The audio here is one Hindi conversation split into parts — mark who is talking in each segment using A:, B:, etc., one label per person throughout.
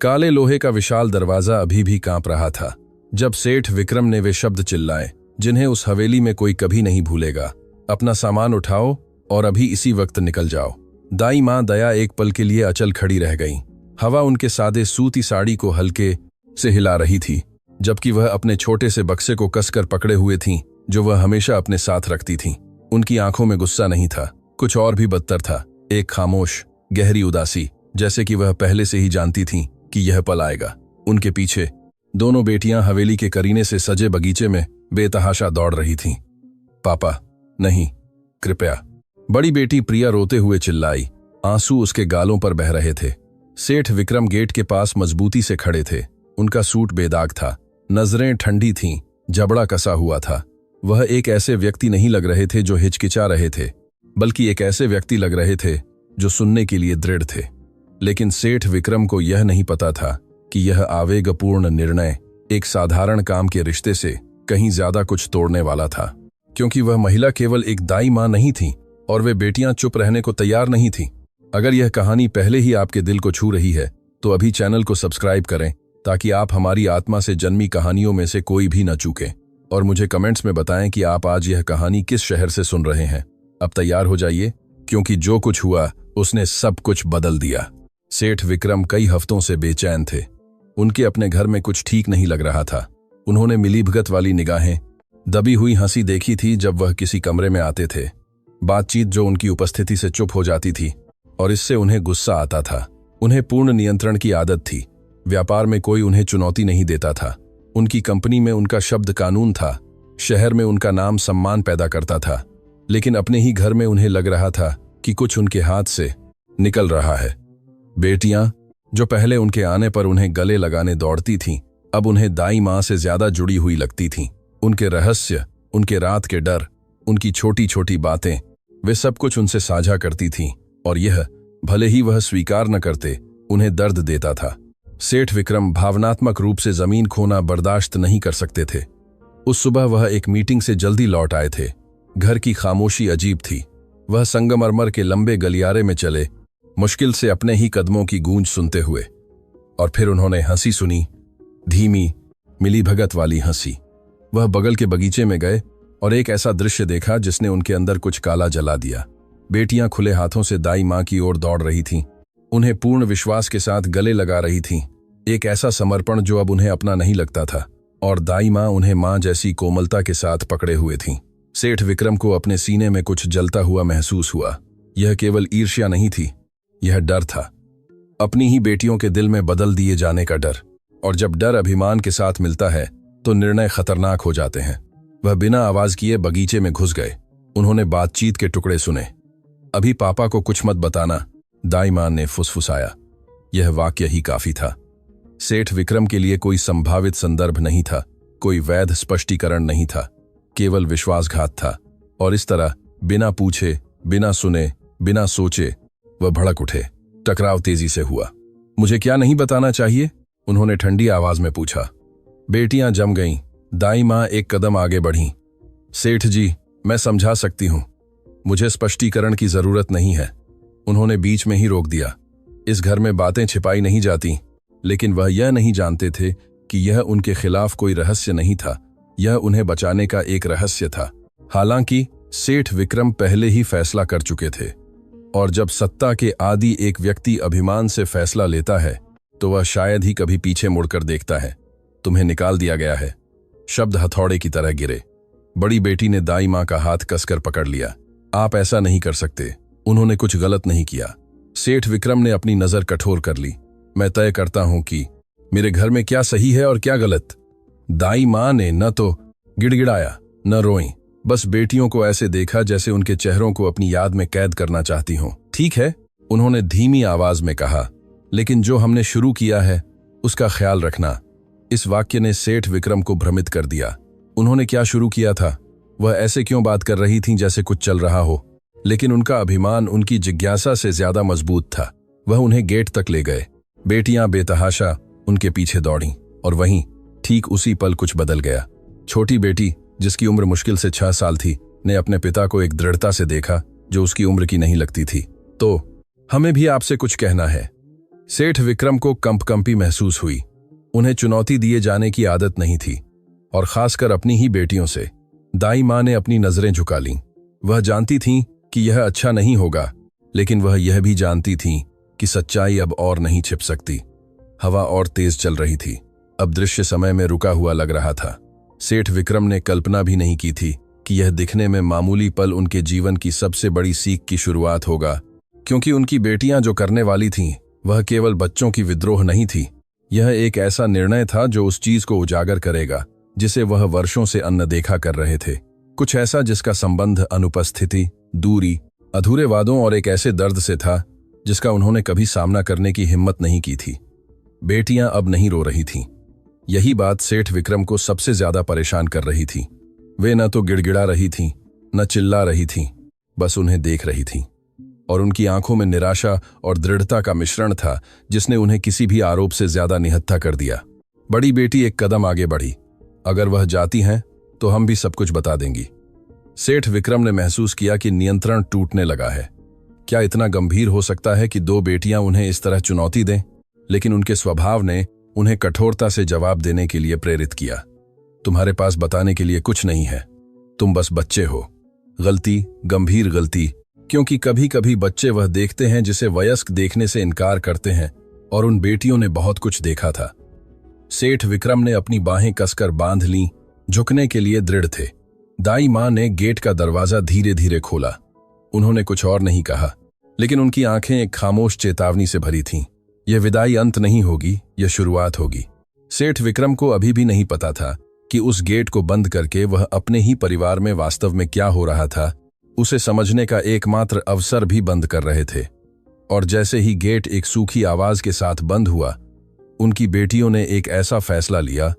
A: काले लोहे का विशाल दरवाजा अभी भी कांप रहा था जब सेठ विक्रम ने वे शब्द चिल्लाए जिन्हें उस हवेली में कोई कभी नहीं भूलेगा। अपना सामान उठाओ और अभी इसी वक्त निकल जाओ। दाई माँ दया एक पल के लिए अचल खड़ी रह गई। हवा उनके सादे सूती साड़ी को हल्के से हिला रही थी, जबकि वह अपने छोटे से बक्से को कसकर पकड़े हुए थीं, जो वह हमेशा अपने साथ रखती थीं। उनकी आंखों में गुस्सा नहीं था, कुछ और भी बदतर था, एक खामोश गहरी उदासी, जैसे कि वह पहले से ही जानती थीं कि यह पल आएगा। उनके पीछे दोनों बेटियां हवेली के करीने से सजे बगीचे में बेतहाशा दौड़ रही थीं। पापा, नहीं, कृपया। बड़ी बेटी प्रिया रोते हुए चिल्लाई, आंसू उसके गालों पर बह रहे थे। सेठ विक्रम गेट के पास मजबूती से खड़े थे। उनका सूट बेदाग था, नजरें ठंडी थीं, जबड़ा कसा हुआ था। वह एक ऐसे व्यक्ति नहीं लग रहे थे जो हिचकिचा रहे थे, बल्कि एक ऐसे व्यक्ति लग रहे थे जो सुनने के लिए दृढ़ थे। लेकिन सेठ विक्रम को यह नहीं पता था कि यह आवेगपूर्ण निर्णय एक साधारण काम के रिश्ते से कहीं ज्यादा कुछ तोड़ने वाला था, क्योंकि वह महिला केवल एक दाई माँ नहीं थी और वे बेटियां चुप रहने को तैयार नहीं थीं। अगर यह कहानी पहले ही आपके दिल को छू रही है तो अभी चैनल को सब्सक्राइब करें ताकि आप हमारी आत्मा से जन्मी कहानियों में से कोई भी न चूकें, और मुझे कमेंट्स में बताएं कि आप आज यह कहानी किस शहर से सुन रहे हैं। अब तैयार हो जाइए, क्योंकि जो कुछ हुआ उसने सब कुछ बदल दिया। सेठ विक्रम कई हफ्तों से बेचैन थे। उनके अपने घर में कुछ ठीक नहीं लग रहा था। उन्होंने मिलीभगत वाली निगाहें, दबी हुई हंसी देखी थी जब वह किसी कमरे में आते थे, बातचीत जो उनकी उपस्थिति से चुप हो जाती थी, और इससे उन्हें गुस्सा आता था। उन्हें पूर्ण नियंत्रण की आदत थी। व्यापार में कोई उन्हें चुनौती नहीं देता था। उनकी कंपनी में उनका शब्द कानून था, शहर में उनका नाम सम्मान पैदा करता था। लेकिन अपने ही घर में उन्हें लग रहा था कि कुछ उनके हाथ से निकल रहा है। बेटियां, जो पहले उनके आने पर उन्हें गले लगाने दौड़ती थीं, अब उन्हें दाई माँ से ज्यादा जुड़ी हुई लगती थीं। उनके रहस्य, उनके रात के डर, उनकी छोटी छोटी बातें, वे सब कुछ उनसे साझा करती थीं, और यह, भले ही वह स्वीकार न करते, उन्हें दर्द देता था। सेठ विक्रम भावनात्मक रूप से जमीन खोना बर्दाश्त नहीं कर सकते थे। उस सुबह वह एक मीटिंग से जल्दी लौट आए थे। घर की खामोशी अजीब थी। वह संगमरमर के लंबे गलियारे में चले, मुश्किल से अपने ही कदमों की गूंज सुनते हुए। और फिर उन्होंने हंसी सुनी, धीमी, मिलीभगत वाली हंसी। वह बगल के बगीचे में गए और एक ऐसा दृश्य देखा जिसने उनके अंदर कुछ काला जला दिया। बेटियां खुले हाथों से दाई माँ की ओर दौड़ रही थीं, उन्हें पूर्ण विश्वास के साथ गले लगा रही थीं। एक ऐसा समर्पण जो अब उन्हें अपना नहीं लगता था, और दाई माँ उन्हें माँ जैसी कोमलता के साथ पकड़े हुए थीं। सेठ विक्रम को अपने सीने में कुछ जलता हुआ महसूस हुआ। यह केवल ईर्ष्या नहीं थी, यह डर था, अपनी ही बेटियों के दिल में बदल दिए जाने का डर। और जब डर अभिमान के साथ मिलता है तो निर्णय खतरनाक हो जाते हैं। वह बिना आवाज किए बगीचे में घुस गए। उन्होंने बातचीत के टुकड़े सुने। अभी पापा को कुछ मत बताना, दाई माँ ने फुसफुसाया। यह वाक्य ही काफी था। सेठ विक्रम के लिए कोई संभावित संदर्भ नहीं था, कोई वैध स्पष्टीकरण नहीं था, केवल विश्वासघात था। और इस तरह बिना पूछे, बिना सुने, बिना सोचे वह भड़क उठे। टकराव तेजी से हुआ। मुझे क्या नहीं बताना चाहिए? उन्होंने ठंडी आवाज में पूछा। बेटियां जम गईं। दाई माँ एक कदम आगे बढ़ीं। सेठ जी, मैं समझा सकती हूं, मुझे स्पष्टीकरण की जरूरत नहीं है। उन्होंने बीच में ही रोक दिया। इस घर में बातें छिपाई नहीं जाती। लेकिन वह यह नहीं जानते थे कि यह उनके खिलाफ कोई रहस्य नहीं था, यह उन्हें बचाने का एक रहस्य था। हालांकि सेठ विक्रम पहले ही फैसला कर चुके थे, और जब सत्ता के आदि एक व्यक्ति अभिमान से फैसला लेता है तो वह शायद ही कभी पीछे मुड़कर देखता है। तुम्हें निकाल दिया गया है। शब्द हथौड़े की तरह गिरे। बड़ी बेटी ने दाई माँ का हाथ कसकर पकड़ लिया। आप ऐसा नहीं कर सकते, उन्होंने कुछ गलत नहीं किया। सेठ विक्रम ने अपनी नजर कठोर कर ली। मैं तय करता हूं कि मेरे घर में क्या सही है और क्या गलत। दाई माँ ने न तो गिड़गिड़ाया न रोई, बस बेटियों को ऐसे देखा जैसे उनके चेहरों को अपनी याद में कैद करना चाहती हों। ठीक है, उन्होंने धीमी आवाज में कहा, लेकिन जो हमने शुरू किया है उसका ख्याल रखना। इस वाक्य ने सेठ विक्रम को भ्रमित कर दिया। उन्होंने क्या शुरू किया था? वह ऐसे क्यों बात कर रही थीं जैसे कुछ चल रहा हो? लेकिन उनका अभिमान उनकी जिज्ञासा से ज्यादा मजबूत था। वह उन्हें गेट तक ले गए। बेटियां बेतहाशा उनके पीछे दौड़ीं, और वहीं ठीक उसी पल कुछ बदल गया। छोटी बेटी, जिसकी उम्र मुश्किल से 6 साल थी, ने अपने पिता को एक दृढ़ता से देखा जो उसकी उम्र की नहीं लगती थी। तो हमें भी आपसे कुछ कहना है। सेठ विक्रम को कंपकंपी महसूस हुई। उन्हें चुनौती दिए जाने की आदत नहीं थी, और खासकर अपनी ही बेटियों से। दाई माँ ने अपनी नजरें झुका लीं। वह जानती थीं कि यह अच्छा नहीं होगा, लेकिन वह यह भी जानती थीं कि सच्चाई अब और नहीं छिप सकती। हवा और तेज चल रही थी। अब दृश्य समय में रुका हुआ लग रहा था। सेठ विक्रम ने कल्पना भी नहीं की थी कि यह दिखने में मामूली पल उनके जीवन की सबसे बड़ी सीख की शुरुआत होगा, क्योंकि उनकी बेटियां जो करने वाली थीं वह केवल बच्चों की विद्रोह नहीं थी। यह एक ऐसा निर्णय था जो उस चीज को उजागर करेगा जिसे वह वर्षों से अनदेखा कर रहे थे। कुछ ऐसा जिसका संबंध अनुपस्थिति, दूरी, अधूरे वादों और एक ऐसे दर्द से था जिसका उन्होंने कभी सामना करने की हिम्मत नहीं की थी। बेटियां अब नहीं रो रही थीं। यही बात सेठ विक्रम को सबसे ज्यादा परेशान कर रही थी। वे न तो गिड़गिड़ा रही थीं, न चिल्ला रही थीं, बस उन्हें देख रही थीं। और उनकी आंखों में निराशा और दृढ़ता का मिश्रण था जिसने उन्हें किसी भी आरोप से ज्यादा निहत्था कर दिया। बड़ी बेटी एक कदम आगे बढ़ी। अगर वह जाती हैं तो हम भी सब कुछ बता देंगी। सेठ विक्रम ने महसूस किया कि नियंत्रण टूटने लगा है। क्या इतना गंभीर हो सकता है कि दो बेटियां उन्हें इस तरह चुनौती दें? लेकिन उनके स्वभाव ने उन्हें कठोरता से जवाब देने के लिए प्रेरित किया। तुम्हारे पास बताने के लिए कुछ नहीं है, तुम बस बच्चे हो। गलती, गंभीर गलती, क्योंकि कभी कभी बच्चे वह देखते हैं जिसे वयस्क देखने से इनकार करते हैं, और उन बेटियों ने बहुत कुछ देखा था। सेठ विक्रम ने अपनी बाहें कसकर बांध लीं, झुकने के लिए दृढ़ थे। दाई माँ ने गेट का दरवाजा धीरे धीरे खोला। उन्होंने कुछ और नहीं कहा, लेकिन उनकी आंखें एक खामोश चेतावनी से भरी थीं। यह विदाई अंत नहीं होगी, यह शुरुआत होगी। सेठ विक्रम को अभी भी नहीं पता था कि उस गेट को बंद करके वह अपने ही परिवार में वास्तव में क्या हो रहा था, उसे समझने का एकमात्र अवसर भी बंद कर रहे थे। और जैसे ही गेट एक सूखी आवाज के साथ बंद हुआ, उनकी बेटियों ने एक ऐसा फैसला लिया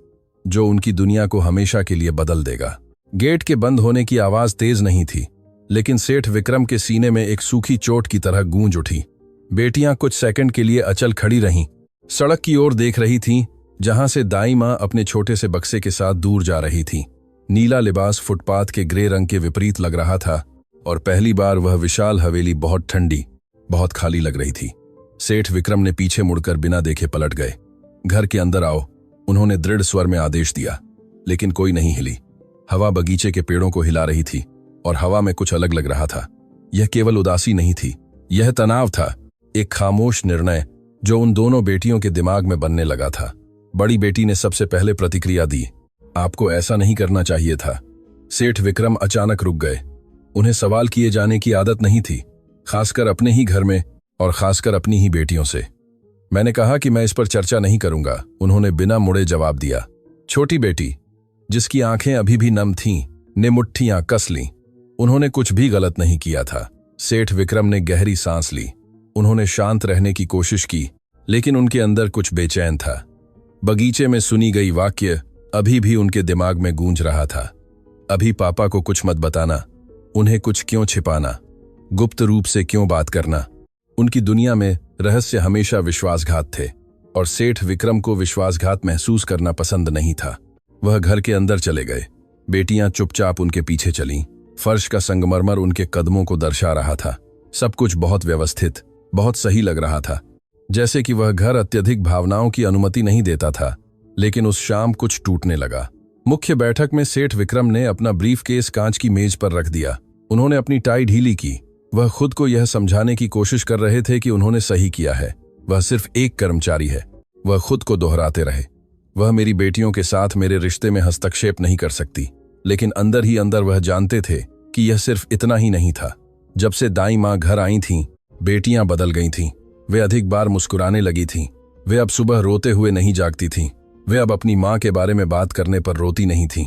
A: जो उनकी दुनिया को हमेशा के लिए बदल देगा। गेट के बंद होने की आवाज तेज नहीं थी, लेकिन सेठ विक्रम के सीने में एक सूखी चोट की तरह गूंज उठी। बेटियां कुछ सेकंड के लिए अचल खड़ी रहीं, सड़क की ओर देख रही थीं, जहां से दाई माँ अपने छोटे से बक्से के साथ दूर जा रही थी। नीला लिबास फुटपाथ के ग्रे रंग के विपरीत लग रहा था, और पहली बार वह विशाल हवेली बहुत ठंडी, बहुत खाली लग रही थी। सेठ विक्रम ने पीछे मुड़कर बिना देखे पलट गए। घर के अंदर आओ, उन्होंने दृढ़ स्वर में आदेश दिया, लेकिन कोई नहीं हिली। हवा बगीचे के पेड़ों को हिला रही थी, और हवा में कुछ अलग लग रहा था। यह केवल उदासी नहीं थी, यह तनाव था, एक खामोश निर्णय जो उन दोनों बेटियों के दिमाग में बनने लगा था। बड़ी बेटी ने सबसे पहले प्रतिक्रिया दी, आपको ऐसा नहीं करना चाहिए था। सेठ विक्रम अचानक रुक गए। उन्हें सवाल किए जाने की आदत नहीं थी, खासकर अपने ही घर में और खासकर अपनी ही बेटियों से। मैंने कहा कि मैं इस पर चर्चा नहीं करूंगा, उन्होंने बिना मुड़े जवाब दिया। छोटी बेटी, जिसकी आंखें अभी भी नम थीं, ने मुट्ठियां कस लीं। उन्होंने कुछ भी गलत नहीं किया था। सेठ विक्रम ने गहरी सांस ली। उन्होंने शांत रहने की कोशिश की, लेकिन उनके अंदर कुछ बेचैन था। बगीचे में सुनी गई वाक्य अभी भी उनके दिमाग में गूंज रहा था। अभी पापा को कुछ मत बताना, उन्हें कुछ क्यों छिपाना, गुप्त रूप से क्यों बात करना। उनकी दुनिया में रहस्य हमेशा विश्वासघात थे, और सेठ विक्रम को विश्वासघात महसूस करना पसंद नहीं था। वह घर के अंदर चले गए। बेटियां चुपचाप उनके पीछे चलीं। फर्श का संगमरमर उनके कदमों को दर्शा रहा था। सब कुछ बहुत व्यवस्थित, बहुत सही लग रहा था, जैसे कि वह घर अत्यधिक भावनाओं की अनुमति नहीं देता था। लेकिन उस शाम कुछ टूटने लगा। मुख्य बैठक में सेठ विक्रम ने अपना ब्रीफकेस कांच की मेज पर रख दिया। उन्होंने अपनी टाई ढीली की। वह खुद को यह समझाने की कोशिश कर रहे थे कि उन्होंने सही किया है। वह सिर्फ एक कर्मचारी है। वह खुद को दोहराते रहे, वह मेरी बेटियों के साथ मेरे रिश्ते में हस्तक्षेप नहीं कर सकती। लेकिन अंदर ही अंदर वह जानते थे कि यह सिर्फ इतना ही नहीं था। जब से दाई माँ घर आई थीं, बेटियां बदल गई थीं। वे अधिक बार मुस्कुराने लगी थीं। वे अब सुबह रोते हुए नहीं जागती थीं। वे अब अपनी माँ के बारे में बात करने पर रोती नहीं थीं।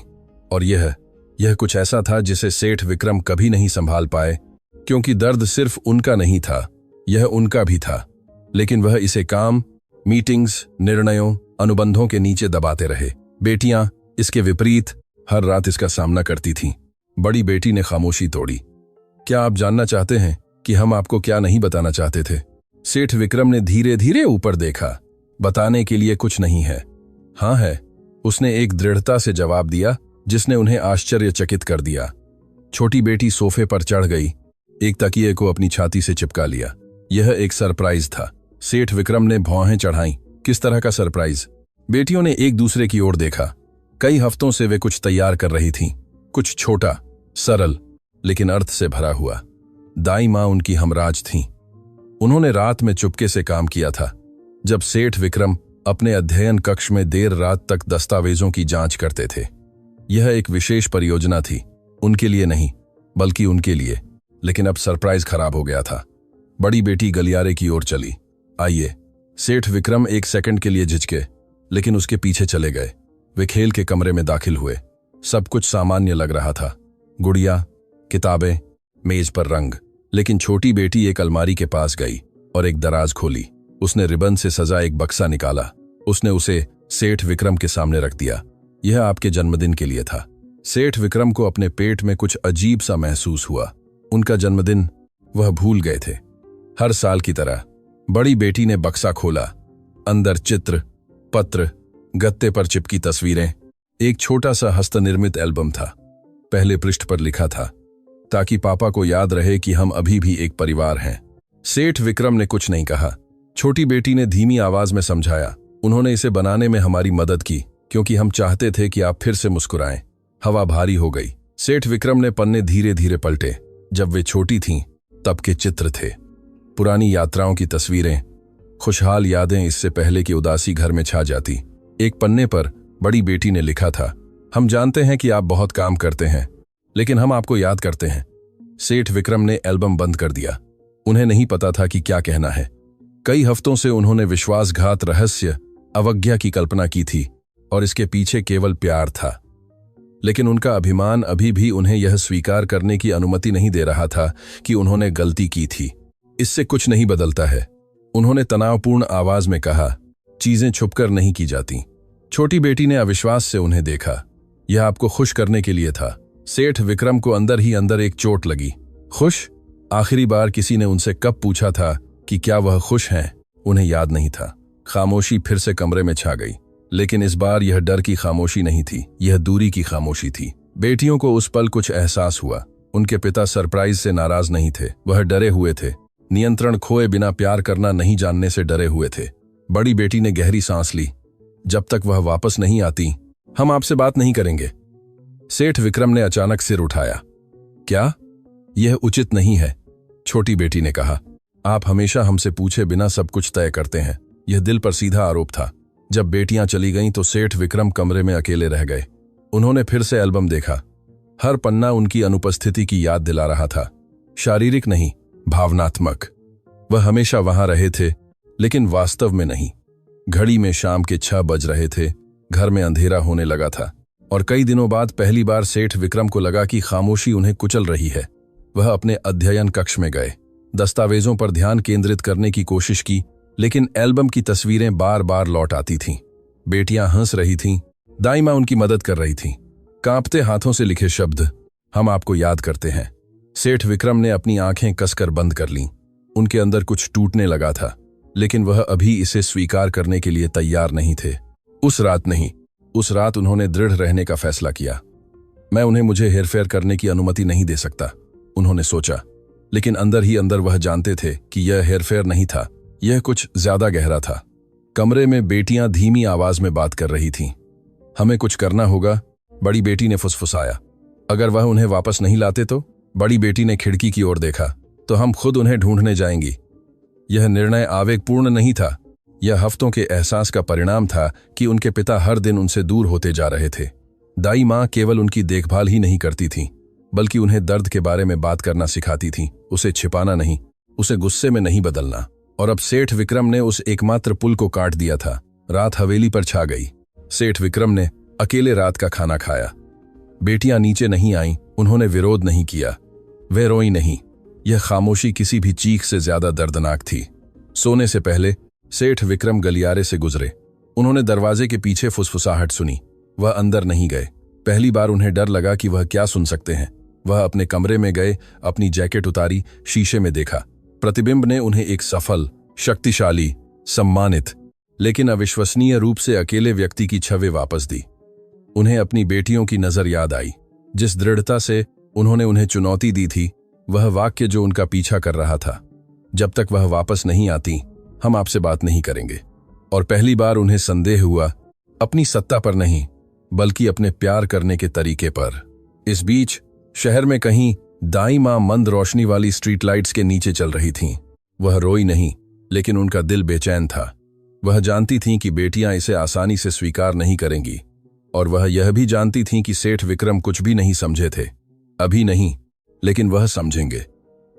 A: और यह कुछ ऐसा था जिसे सेठ विक्रम कभी नहीं संभाल पाए, क्योंकि दर्द सिर्फ उनका नहीं था, यह उनका भी था। लेकिन वह इसे काम, मीटिंग्स, निर्णयों, अनुबंधों के नीचे दबाते रहे। बेटियां इसके विपरीत हर रात इसका सामना करती थीं। बड़ी बेटी ने खामोशी तोड़ी। क्या आप जानना चाहते हैं कि हम आपको क्या नहीं बताना चाहते थे? सेठ विक्रम ने धीरे धीरे ऊपर देखा। बताने के लिए कुछ नहीं है। हाँ है, उसने एक दृढ़ता से जवाब दिया जिसने उन्हें आश्चर्यचकित कर दिया। छोटी बेटी सोफे पर चढ़ गई, एक तकिए को अपनी छाती से चिपका लिया। यह एक सरप्राइज था। सेठ विक्रम ने भौहें चढ़ाईं। किस तरह का सरप्राइज? बेटियों ने एक दूसरे की ओर देखा। कई हफ्तों से वे कुछ तैयार कर रही थीं, कुछ छोटा, सरल, लेकिन अर्थ से भरा हुआ। दाई मां उनकी हमराज थीं। उन्होंने रात में चुपके से काम किया था। जब सेठ विक्रम अपने अध्ययन कक्ष में देर रात तक दस्तावेजों की जांच करते थे। यह एक विशेष परियोजना थी, उनके लिए नहीं बल्कि उनके लिए। लेकिन अब सरप्राइज खराब हो गया था। बड़ी बेटी गलियारे की ओर चली। आइए। सेठ विक्रम एक सेकंड के लिए झिझके, लेकिन उसके पीछे चले गए। वे खेल के कमरे में दाखिल हुए। सब कुछ सामान्य लग रहा था, गुड़िया, किताबें, मेज पर रंग। लेकिन छोटी बेटी एक अलमारी के पास गई और एक दराज खोली। उसने रिबन से सजा एक बक्सा निकाला। उसने उसे सेठ विक्रम के सामने रख दिया। यह आपके जन्मदिन के लिए था। सेठ विक्रम को अपने पेट में कुछ अजीब सा महसूस हुआ। उनका जन्मदिन वह भूल गए थे, हर साल की तरह। बड़ी बेटी ने बक्सा खोला। अंदर चित्र, पत्र, गत्ते पर चिपकी तस्वीरें, एक छोटा सा हस्तनिर्मित एल्बम था। पहले पृष्ठ पर लिखा था, ताकि पापा को याद रहे कि हम अभी भी एक परिवार हैं। सेठ विक्रम ने कुछ नहीं कहा। छोटी बेटी ने धीमी आवाज में समझाया, उन्होंने इसे बनाने में हमारी मदद की क्योंकि हम चाहते थे कि आप फिर से मुस्कुराएं। हवा भारी हो गई। सेठ विक्रम ने पन्ने धीरे धीरे पलटे। जब वे छोटी थीं तब के चित्र थे, पुरानी यात्राओं की तस्वीरें, खुशहाल यादें, इससे पहले कि उदासी घर में छा जाती। एक पन्ने पर बड़ी बेटी ने लिखा था, हम जानते हैं कि आप बहुत काम करते हैं, लेकिन हम आपको याद करते हैं। सेठ विक्रम ने एल्बम बंद कर दिया। उन्हें नहीं पता था कि क्या कहना है। कई हफ्तों से उन्होंने विश्वासघात, रहस्य, अवज्ञा की कल्पना की थी और इसके पीछे केवल प्यार था। लेकिन उनका अभिमान अभी भी उन्हें यह स्वीकार करने की अनुमति नहीं दे रहा था कि उन्होंने गलती की थी। इससे कुछ नहीं बदलता है, उन्होंने तनावपूर्ण आवाज में कहा, चीजें छुपकर नहीं की जाती। छोटी बेटी ने अविश्वास से उन्हें देखा। यह आपको खुश करने के लिए था। सेठ विक्रम को अंदर ही अंदर एक चोट लगी। खुश? आखिरी बार किसी ने उनसे कब पूछा था कि क्या वह खुश हैं? उन्हें याद नहीं था। खामोशी फिर से कमरे में छा गई, लेकिन इस बार यह डर की खामोशी नहीं थी, यह दूरी की खामोशी थी। बेटियों को उस पल कुछ एहसास हुआ। उनके पिता सरप्राइज से नाराज नहीं थे, वह डरे हुए थे। नियंत्रण खोए बिना प्यार करना नहीं जानने से डरे हुए थे। बड़ी बेटी ने गहरी सांस ली। जब तक वह वापस नहीं आती, हम आपसे बात नहीं करेंगे। सेठ विक्रम ने अचानक सिर उठाया। क्या? यह उचित नहीं है, छोटी बेटी ने कहा। आप हमेशा हमसे पूछे बिना सब कुछ तय करते हैं। यह दिल पर सीधा आरोप था। जब बेटियां चली गईं तो सेठ विक्रम कमरे में अकेले रह गए। उन्होंने फिर से एल्बम देखा। हर पन्ना उनकी अनुपस्थिति की याद दिला रहा था, शारीरिक नहीं, भावनात्मक। वह हमेशा वहां रहे थे, लेकिन वास्तव में नहीं। घड़ी में शाम के 6 बज रहे थे। घर में अंधेरा होने लगा था और कई दिनों बाद पहली बार सेठ विक्रम को लगा कि खामोशी उन्हें कुचल रही है। वह अपने अध्ययन कक्ष में गए, दस्तावेजों पर ध्यान केंद्रित करने की कोशिश की, लेकिन एल्बम की तस्वीरें बार बार लौट आती थीं। बेटियां हंस रही थीं, दाई मां उनकी मदद कर रही थीं। कांपते हाथों से लिखे शब्द, हम आपको याद करते हैं। सेठ विक्रम ने अपनी आंखें कसकर बंद कर लीं। उनके अंदर कुछ टूटने लगा था, लेकिन वह अभी इसे स्वीकार करने के लिए तैयार नहीं थे। उस रात उन्होंने दृढ़ रहने का फैसला किया। मैं उन्हें मुझे हेरफेर करने की अनुमति नहीं दे सकता, उन्होंने सोचा। लेकिन अंदर ही अंदर वह जानते थे कि यह हेरफेर नहीं था, यह कुछ ज्यादा गहरा था। कमरे में बेटियां धीमी आवाज में बात कर रही थीं। हमें कुछ करना होगा, बड़ी बेटी ने फुसफुसाया। अगर वह उन्हें वापस नहीं लाते तो? बड़ी बेटी ने खिड़की की ओर देखा। तो हम खुद उन्हें ढूंढने जाएंगी। यह निर्णय आवेगपूर्ण नहीं था, यह हफ्तों के एहसास का परिणाम था कि उनके पिता हर दिन उनसे दूर होते जा रहे थे। दाई मां केवल उनकी देखभाल ही नहीं करती थीं, बल्कि उन्हें दर्द के बारे में बात करना सिखाती थीं, उसे छिपाना नहीं, उसे गुस्से में नहीं बदलना। और अब सेठ विक्रम ने उस एकमात्र पुल को काट दिया था। रात हवेली पर छा गई। सेठ विक्रम ने अकेले रात का खाना खाया। बेटियां नीचे नहीं आईं, उन्होंने विरोध नहीं किया, वे रोई नहीं। यह खामोशी किसी भी चीख से ज्यादा दर्दनाक थी। सोने से पहले सेठ विक्रम गलियारे से गुजरे। उन्होंने दरवाजे के पीछे फुसफुसाहट सुनी। वह अंदर नहीं गए। पहली बार उन्हें डर लगा कि वह क्या सुन सकते हैं। वह अपने कमरे में गए, अपनी जैकेट उतारी, शीशे में देखा। प्रतिबिंब ने उन्हें एक सफल, शक्तिशाली, सम्मानित, लेकिन अविश्वसनीय रूप से अकेले व्यक्ति की छवि वापस दी। उन्हें अपनी बेटियों की नजर याद आई। जिस दृढ़ता से उन्होंने उन्हें चुनौती दी थी, वह वाक्य जो उनका पीछा कर रहा था, जब तक वह वापस नहीं आती, हम आपसे बात नहीं करेंगे। और पहली बार उन्हें संदेह हुआ, अपनी सत्ता पर नहीं बल्कि अपने प्यार करने के तरीके पर। इस बीच शहर में कहीं दाई मां मंद रोशनी वाली स्ट्रीट लाइट्स के नीचे चल रही थीं। वह रोई नहीं, लेकिन उनका दिल बेचैन था। वह जानती थीं कि बेटियां इसे आसानी से स्वीकार नहीं करेंगी, और वह यह भी जानती थीं कि सेठ विक्रम कुछ भी नहीं समझे थे। अभी नहीं, लेकिन वह समझेंगे,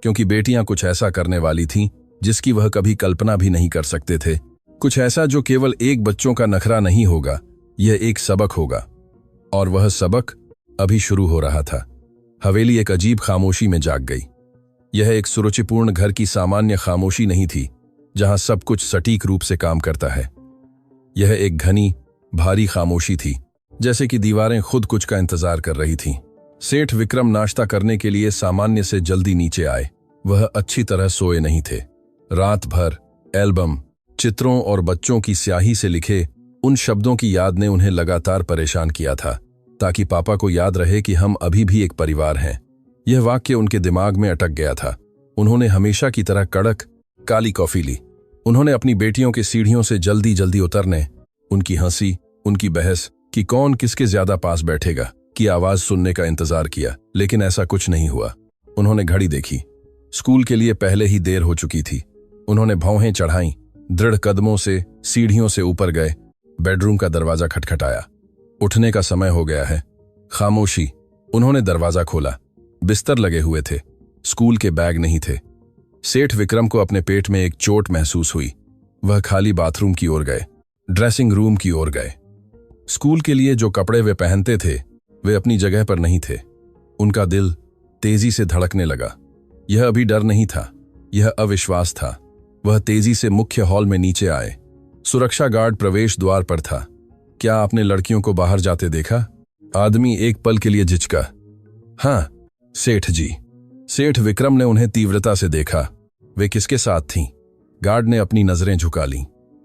A: क्योंकि बेटियां कुछ ऐसा करने वाली थीं जिसकी वह कभी कल्पना भी नहीं कर सकते थे। कुछ ऐसा जो केवल एक बच्चों का नखरा नहीं होगा, यह एक सबक होगा। और वह सबक अभी शुरू हो रहा था। हवेली एक अजीब खामोशी में जाग गई। यह एक सुरुचिपूर्ण घर की सामान्य खामोशी नहीं थी, जहां सब कुछ सटीक रूप से काम करता है। यह एक घनी, भारी खामोशी थी, जैसे कि दीवारें खुद कुछ का इंतजार कर रही थीं। सेठ विक्रम नाश्ता करने के लिए सामान्य से जल्दी नीचे आए। वह अच्छी तरह सोए नहीं थे। रात भर एल्बम, चित्रों और बच्चों की स्याही से लिखे उन शब्दों की याद ने उन्हें लगातार परेशान किया था, ताकि पापा को याद रहे कि हम अभी भी एक परिवार हैं। यह वाक्य उनके दिमाग में अटक गया था। उन्होंने हमेशा की तरह कड़क काली कॉफी ली। उन्होंने अपनी बेटियों के सीढ़ियों से जल्दी जल्दी उतरने, उनकी हंसी, उनकी बहस कि कौन किसके ज्यादा पास बैठेगा की आवाज सुनने का इंतजार किया, लेकिन ऐसा कुछ नहीं हुआ। उन्होंने घड़ी देखी। स्कूल के लिए पहले ही देर हो चुकी थी। उन्होंने भौहें चढ़ाईं, दृढ़ कदमों से सीढ़ियों से ऊपर गए। बेडरूम का दरवाजा खटखटाया। उठने का समय हो गया है। खामोशी। उन्होंने दरवाजा खोला। बिस्तर लगे हुए थे, स्कूल के बैग नहीं थे। सेठ विक्रम को अपने पेट में एक चोट महसूस हुई। वह खाली बाथरूम की ओर गए, ड्रेसिंग रूम की ओर गए। स्कूल के लिए जो कपड़े वे पहनते थे वे अपनी जगह पर नहीं थे। उनका दिल तेजी से धड़कने लगा। यह अभी डर नहीं था, यह अविश्वास था। वह तेजी से मुख्य हॉल में नीचे आए। सुरक्षा गार्ड प्रवेश द्वार पर था। क्या आपने लड़कियों को बाहर जाते देखा? आदमी एक पल के लिए झिझका। हाँ, सेठ जी। सेठ विक्रम ने उन्हें तीव्रता से देखा। वे किसके साथ थीं? गार्ड ने अपनी नजरें झुका लीं।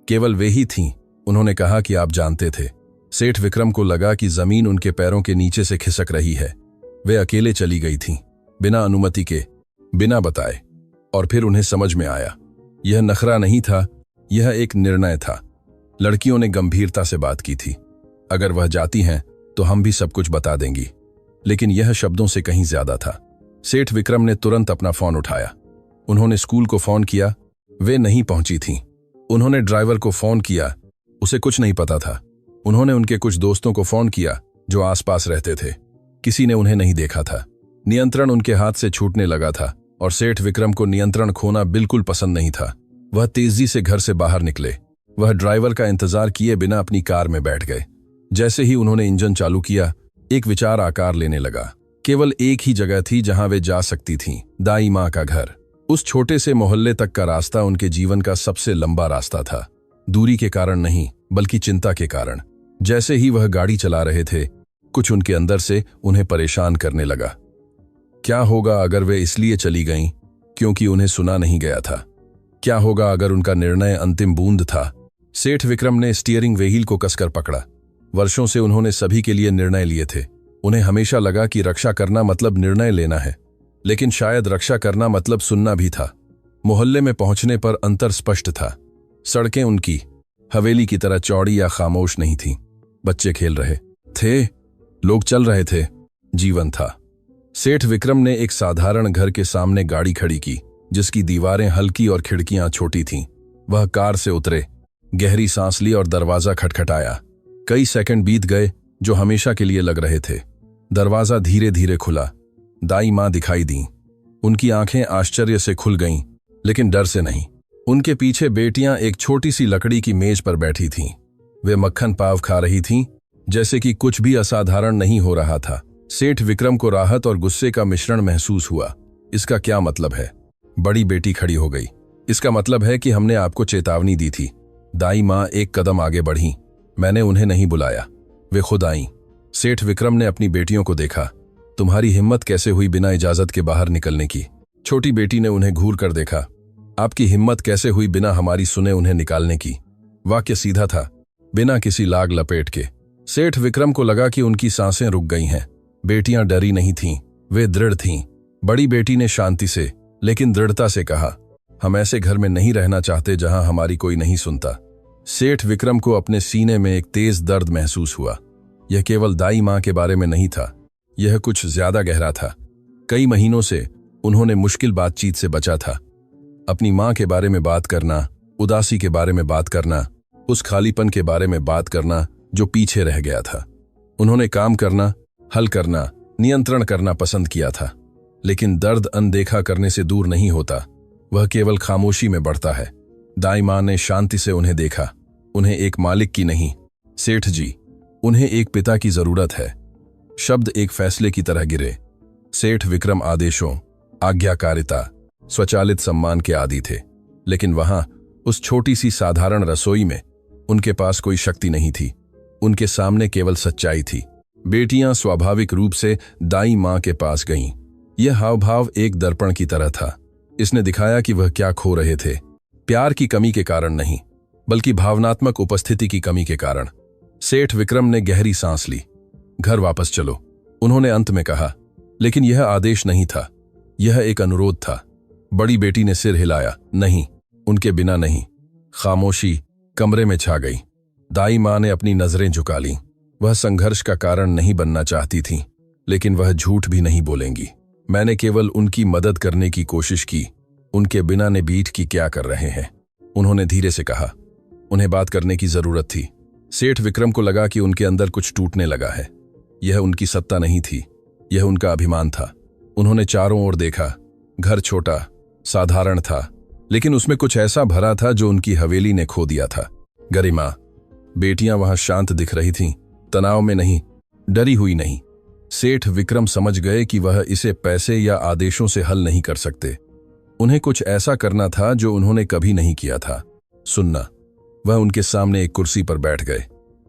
A: केवल वे ही थीं। उन्होंने कहा कि आप जानते थे। सेठ विक्रम को लगा कि जमीन उनके पैरों के नीचे से खिसक रही है। वे अकेले चली गई थीं, बिना अनुमति के, बिना बताए। और फिर उन्हें समझ में आया, यह नखरा नहीं था, यह एक निर्णय था। लड़कियों ने गंभीरता से बात की थी। अगर वह जाती हैं तो हम भी सब कुछ बता देंगी। लेकिन यह शब्दों से कहीं ज्यादा था। सेठ विक्रम ने तुरंत अपना फोन उठाया। उन्होंने स्कूल को फोन किया। वे नहीं पहुंची थीं। उन्होंने ड्राइवर को फोन किया। उसे कुछ नहीं पता था। उन्होंने उनके कुछ दोस्तों को फोन किया जो आसपास रहते थे। किसी ने उन्हें नहीं देखा था। नियंत्रण उनके हाथ से छूटने लगा था, और सेठ विक्रम को नियंत्रण खोना बिल्कुल पसंद नहीं था। वह तेजी से घर से बाहर निकले। वह ड्राइवर का इंतजार किए बिना अपनी कार में बैठ गए। जैसे ही उन्होंने इंजन चालू किया, एक विचार आकार लेने लगा। केवल एक ही जगह थी जहां वे जा सकती थीं, दाई मां का घर। उस छोटे से मोहल्ले तक का रास्ता उनके जीवन का सबसे लंबा रास्ता था। दूरी के कारण नहीं, बल्कि चिंता के कारण। जैसे ही वह गाड़ी चला रहे थे, कुछ उनके अंदर से उन्हें परेशान करने लगा। क्या होगा अगर वे इसलिए चली गईं क्योंकि उन्हें सुना नहीं गया था? क्या होगा अगर उनका निर्णय अंतिम बूंद था? सेठ विक्रम ने स्टीयरिंग व्हील को कसकर पकड़ा। वर्षों से उन्होंने सभी के लिए निर्णय लिए थे। उन्हें हमेशा लगा कि रक्षा करना मतलब निर्णय लेना है, लेकिन शायद रक्षा करना मतलब सुनना भी था। मोहल्ले में पहुंचने पर अंतर स्पष्ट था। सड़कें उनकी हवेली की तरह चौड़ी या खामोश नहीं थीं। बच्चे खेल रहे थे, लोग चल रहे थे, जीवन था। सेठ विक्रम ने एक साधारण घर के सामने गाड़ी खड़ी की, जिसकी दीवारें हल्की और खिड़कियां छोटी थीं। वह कार से उतरे, गहरी सांस ली और दरवाजा खटखटाया। कई सेकंड बीत गए जो हमेशा के लिए लग रहे थे। दरवाजा धीरे धीरे खुला। दाई मां दिखाई दीं। उनकी आंखें आश्चर्य से खुल गईं, लेकिन डर से नहीं। उनके पीछे बेटियां एक छोटी सी लकड़ी की मेज पर बैठी थीं। वे मक्खन पाव खा रही थीं, जैसे कि कुछ भी असाधारण नहीं हो रहा था। सेठ विक्रम को राहत और गुस्से का मिश्रण महसूस हुआ। इसका क्या मतलब है? बड़ी बेटी खड़ी हो गई। इसका मतलब है कि हमने आपको चेतावनी दी थी। दाई मां एक कदम आगे बढ़ी। मैंने उन्हें नहीं बुलाया, वे खुद आईं। सेठ विक्रम ने अपनी बेटियों को देखा। तुम्हारी हिम्मत कैसे हुई बिना इजाजत के बाहर निकलने की? छोटी बेटी ने उन्हें घूर कर देखा। आपकी हिम्मत कैसे हुई बिना हमारी सुने उन्हें निकालने की? वाक्य सीधा था, बिना किसी लाग लपेट के। सेठ विक्रम को लगा कि उनकी सांसें रुक गई हैं। बेटियां डरी नहीं थीं, वे दृढ़ थीं। बड़ी बेटी ने शांति से लेकिन दृढ़ता से कहा, हम ऐसे घर में नहीं रहना चाहते जहां हमारी कोई नहीं सुनता। सेठ विक्रम को अपने सीने में एक तेज दर्द महसूस हुआ। यह केवल दाई मां के बारे में नहीं था, यह कुछ ज्यादा गहरा था। कई महीनों से उन्होंने मुश्किल बातचीत से बचा था। अपनी मां के बारे में बात करना, उदासी के बारे में बात करना, उस खालीपन के बारे में बात करना जो पीछे रह गया था। उन्होंने काम करना, हल करना, नियंत्रण करना पसंद किया था, लेकिन दर्द अनदेखा करने से दूर नहीं होता, वह केवल खामोशी में बढ़ता है। दाई मां ने शांति से उन्हें देखा। उन्हें एक मालिक की नहीं, सेठ जी, उन्हें एक पिता की जरूरत है। शब्द एक फैसले की तरह गिरे। सेठ विक्रम आदेशों, आज्ञाकारिता, स्वचालित सम्मान के आदी थे, लेकिन वहां उस छोटी सी साधारण रसोई में उनके पास कोई शक्ति नहीं थी। उनके सामने केवल सच्चाई थी। बेटियां स्वाभाविक रूप से दाई मां के पास गईं। यह हावभाव एक दर्पण की तरह था। इसने दिखाया कि वह क्या खो रहे थे, प्यार की कमी के कारण नहीं, बल्कि भावनात्मक उपस्थिति की कमी के कारण। सेठ विक्रम ने गहरी सांस ली। घर वापस चलो, उन्होंने अंत में कहा, लेकिन यह आदेश नहीं था, यह एक अनुरोध था। बड़ी बेटी ने सिर हिलाया, नहीं, उनके बिना नहीं। खामोशी कमरे में छा गई। दाई मां ने अपनी नजरें झुका लीं। वह संघर्ष का कारण नहीं बनना चाहती थीं, लेकिन वह झूठ भी नहीं बोलेंगी। मैंने केवल उनकी मदद करने की कोशिश की, उनके बिना ने बीट की क्या कर रहे हैं, उन्होंने धीरे से कहा। उन्हें बात करने की जरूरत थी। सेठ विक्रम को लगा कि उनके अंदर कुछ टूटने लगा है। यह उनकी सत्ता नहीं थी, यह उनका अभिमान था। उन्होंने चारों ओर देखा। घर छोटा, साधारण था, लेकिन उसमें कुछ ऐसा भरा था जो उनकी हवेली ने खो दिया था। गरिमा। बेटियां वहां शांत दिख रही थीं, तनाव में नहीं, डरी हुई नहीं। सेठ विक्रम समझ गए कि वह इसे पैसे या आदेशों से हल नहीं कर सकते। उन्हें कुछ ऐसा करना था जो उन्होंने कभी नहीं किया था, सुनना। वह उनके सामने एक कुर्सी पर बैठ गए।